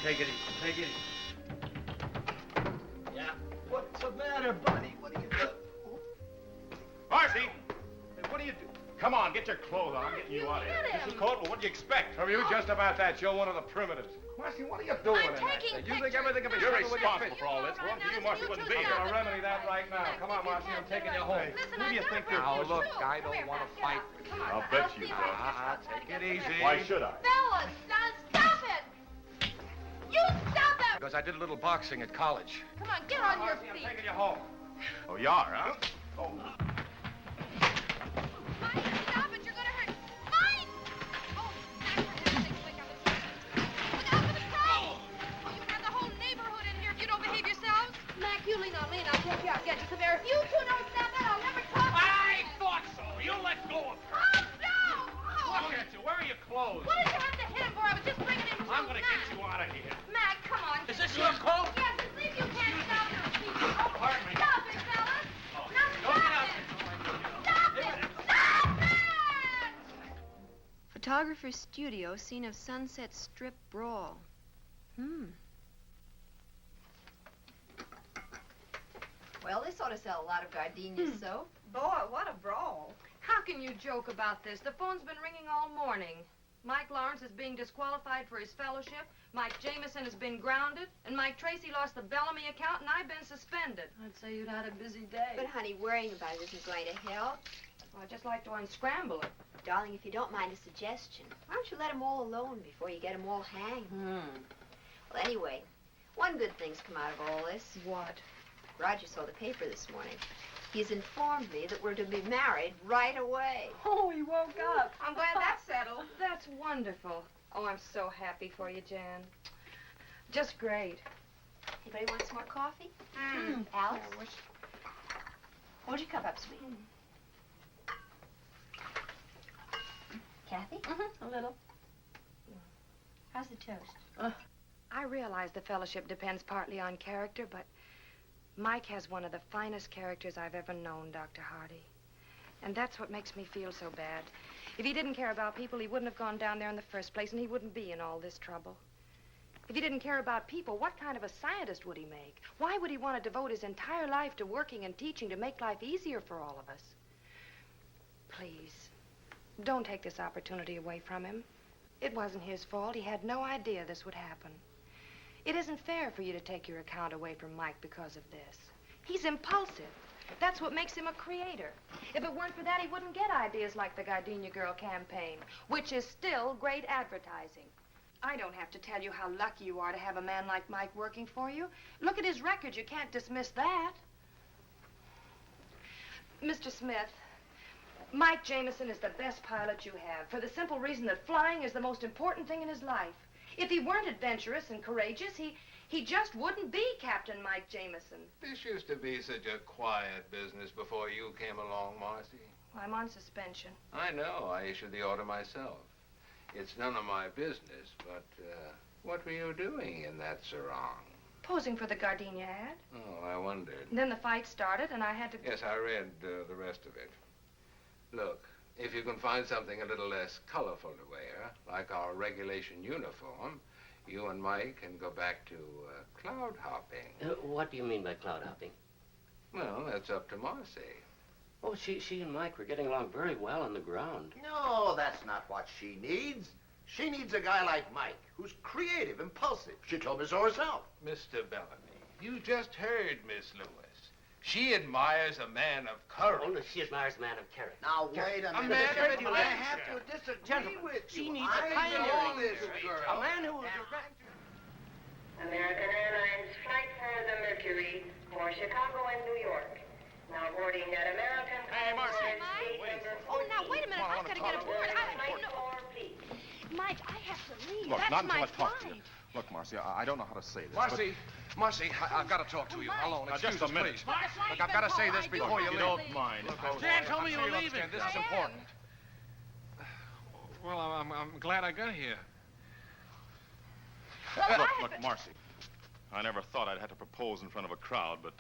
Take it easy. Take it easy. Yeah. What's the matter, buddy? What are you doing? Marcy! Hey, what are you doing? Come on, get your clothes on. I'm getting you out of here. This is court. Well, what do you expect? From you, just about that. You're one of the primitives. Marcy, what are you doing in that thing? You think everything can be You're settled with your responsible fist? for all this. Well, you, Marcy, wouldn't be I'm here. gonna remedy that right now. Come on, Marcy, I'm taking you home. Who do you think you're... Now, look, I don't want to fight. I'll bet you do. Take it easy. Why should I? Fellas, now stop it! You stop it! Because I did a little boxing at college. Come on, get on your Marcy, I'm feet. taking you home. Oh, you are, huh? Oh. Mike, stop it! You're gonna hurt. Mike! Oh, Mac, for heaven's sake, wake up and stop. Look out for the crowd! Oh, you have the whole neighborhood in here if you don't behave yourselves. Mac, you lean on me and I'll take you out. Get you some air. If you two don't stop it, I'll never talk. I thought so. You let go of her. Oh, no! Oh. Look at you. Where are your clothes? What did you have to hit him for? I was just bringing him I'm going to get you out of here. Mac, come on. Is this your coat? Yes, and see if you can't stop your feet. Oh, Pardon me. stop it, fellas. Now Don't get stop out. it. Stop it. Stop it! Photographer's studio, scene of Sunset Strip brawl. Well, this ought to sell a lot of gardenias soap. Boy, what a brawl. How can you joke about this? The phone's been ringing all morning. Mike Lawrence is being disqualified for his fellowship. Mike Jamison has been grounded. And Mike Tracy lost the Bellamy account, and I've been suspended. I'd say you'd had a busy day. But, honey, worrying about it isn't going to help. Well, I'd just like to unscramble it. Darling, if you don't mind a suggestion, why don't you let them all alone before you get them all hanged? Well, anyway, one good thing's come out of all this. What? Roger saw the paper this morning. He's informed me that we're to be married right away. Oh, he woke up. I'm glad that's settled. That's wonderful. Oh, I'm so happy for you, Jan. Just great. Anybody want some more coffee? Alice? Hold your cup up, sweet. Kathy? A little. How's the toast? I realize the fellowship depends partly on character, but Mike has one of the finest characters I've ever known, Dr. Hardy. And that's what makes me feel so bad. If he didn't care about people, he wouldn't have gone down there in the first place, and he wouldn't be in all this trouble. If he didn't care about people, what kind of a scientist would he make? Why would he want to devote his entire life to working and teaching to make life easier for all of us? Please, don't take this opportunity away from him. It wasn't his fault. He had no idea this would happen. It isn't fair for you to take your account away from Mike because of this. He's impulsive. That's what makes him a creator. If it weren't for that, he wouldn't get ideas like the Gardenia Girl campaign, which is still great advertising. I don't have to tell you how lucky you are to have a man like Mike working for you. Look at his record. You can't dismiss that. Mr. Smith, Mike Jamison is the best pilot you have for the simple reason that flying is the most important thing in his life. If he weren't adventurous and courageous, He just wouldn't be Captain Mike Jamison. This used to be such a quiet business before you came along, Marcy. Well, I'm on suspension. I know. I issued the order myself. It's none of my business, but what were you doing in that sarong? Posing for the gardenia ad. Oh, I wondered. And then the fight started, and I had to... Yes, I read the rest of it. Look, if you can find something a little less colorful to wear, like our regulation uniform, you and Mike can go back to cloud hopping. What do you mean by cloud hopping? Well, that's up to Marcy. Oh, she and Mike were getting along very well on the ground. No, that's not what she needs. She needs a guy like Mike, who's creative, impulsive. She told me so herself. Mr. Bellamy, you just heard Miss Lewis. She admires a man of courage. Only she admires a man of character. Now, wait a minute. man of I have to disagree with you. She needs I a pioneering know this girl. A man who will direct. American Airlines flight for the Mercury for Chicago and New York. Now boarding at American. Hey, Marcy. Oh, now, wait a minute. I've got to get aboard. Mike, I have to leave. Look, That's not until my I talk to you. flight. Look, Marcy, I don't know how to say this. Marcy, Marcy, I've got to talk to you alone. Now, Excuse just a us, minute. please. Marcy, Look, I've got to say this before you leave. don't mind. Dan told me you were leaving. This is important. Well, I'm glad I got here. Look, Marcy. I never thought I'd have to propose in front of a crowd, but...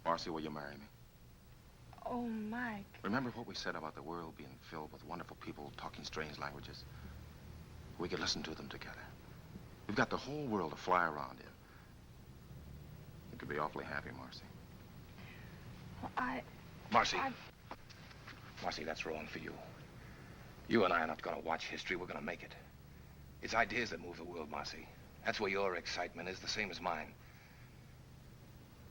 Marcy, will you marry me? Oh, Mike. Remember what we said about the world being filled with wonderful people talking strange languages? We could listen to them together. We've got the whole world to fly around in. You could be awfully happy, Marcy. Well, Marcy. Marcy, that's wrong for you. You and I are not going to watch history. We're going to make it. It's ideas that move the world, Marcy. That's where your excitement is, the same as mine.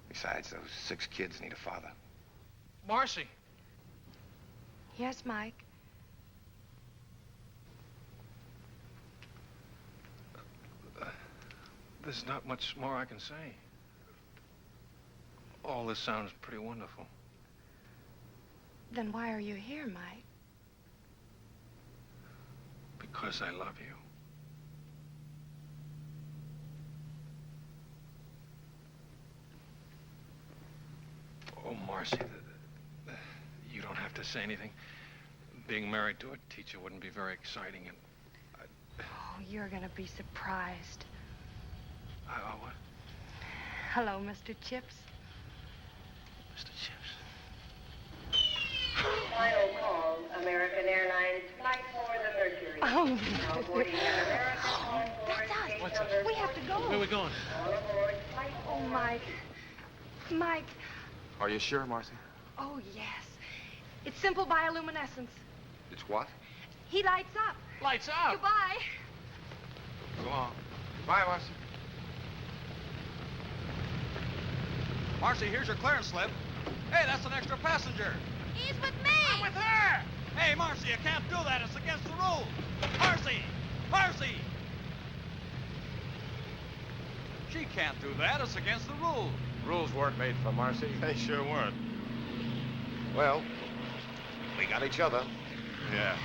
Besides, those 6 kids need a father. Marcy. Yes, Mike. There's not much more I can say. All this sounds pretty wonderful. Then why are you here, Mike? Because I love you. Oh, Marcy, you don't have to say anything. Being married to a teacher wouldn't be very exciting, and Oh, you're gonna be surprised. what? Hello, Mr. Chips. Mr. Chips. Final call, American Airlines flight for the Mercury. Oh. Now boarding at American Airlines. That's us. What's that? We have to go. Where are we going? All aboard flight. Oh, Mike. Mike. Are you sure, Marcy? Oh, yes. It's simple bioluminescence. It's what? He lights up. Lights out. Goodbye. Go on. Bye, Marcy. Marcy, here's your clearance slip. Hey, that's an extra passenger. He's with me. I'm with her. Hey, Marcy, you can't do that. It's against the rules. Marcy! Marcy! She can't do that. It's against the rules. Rules weren't made for Marcy. They sure weren't. Well, we got each other. Yeah.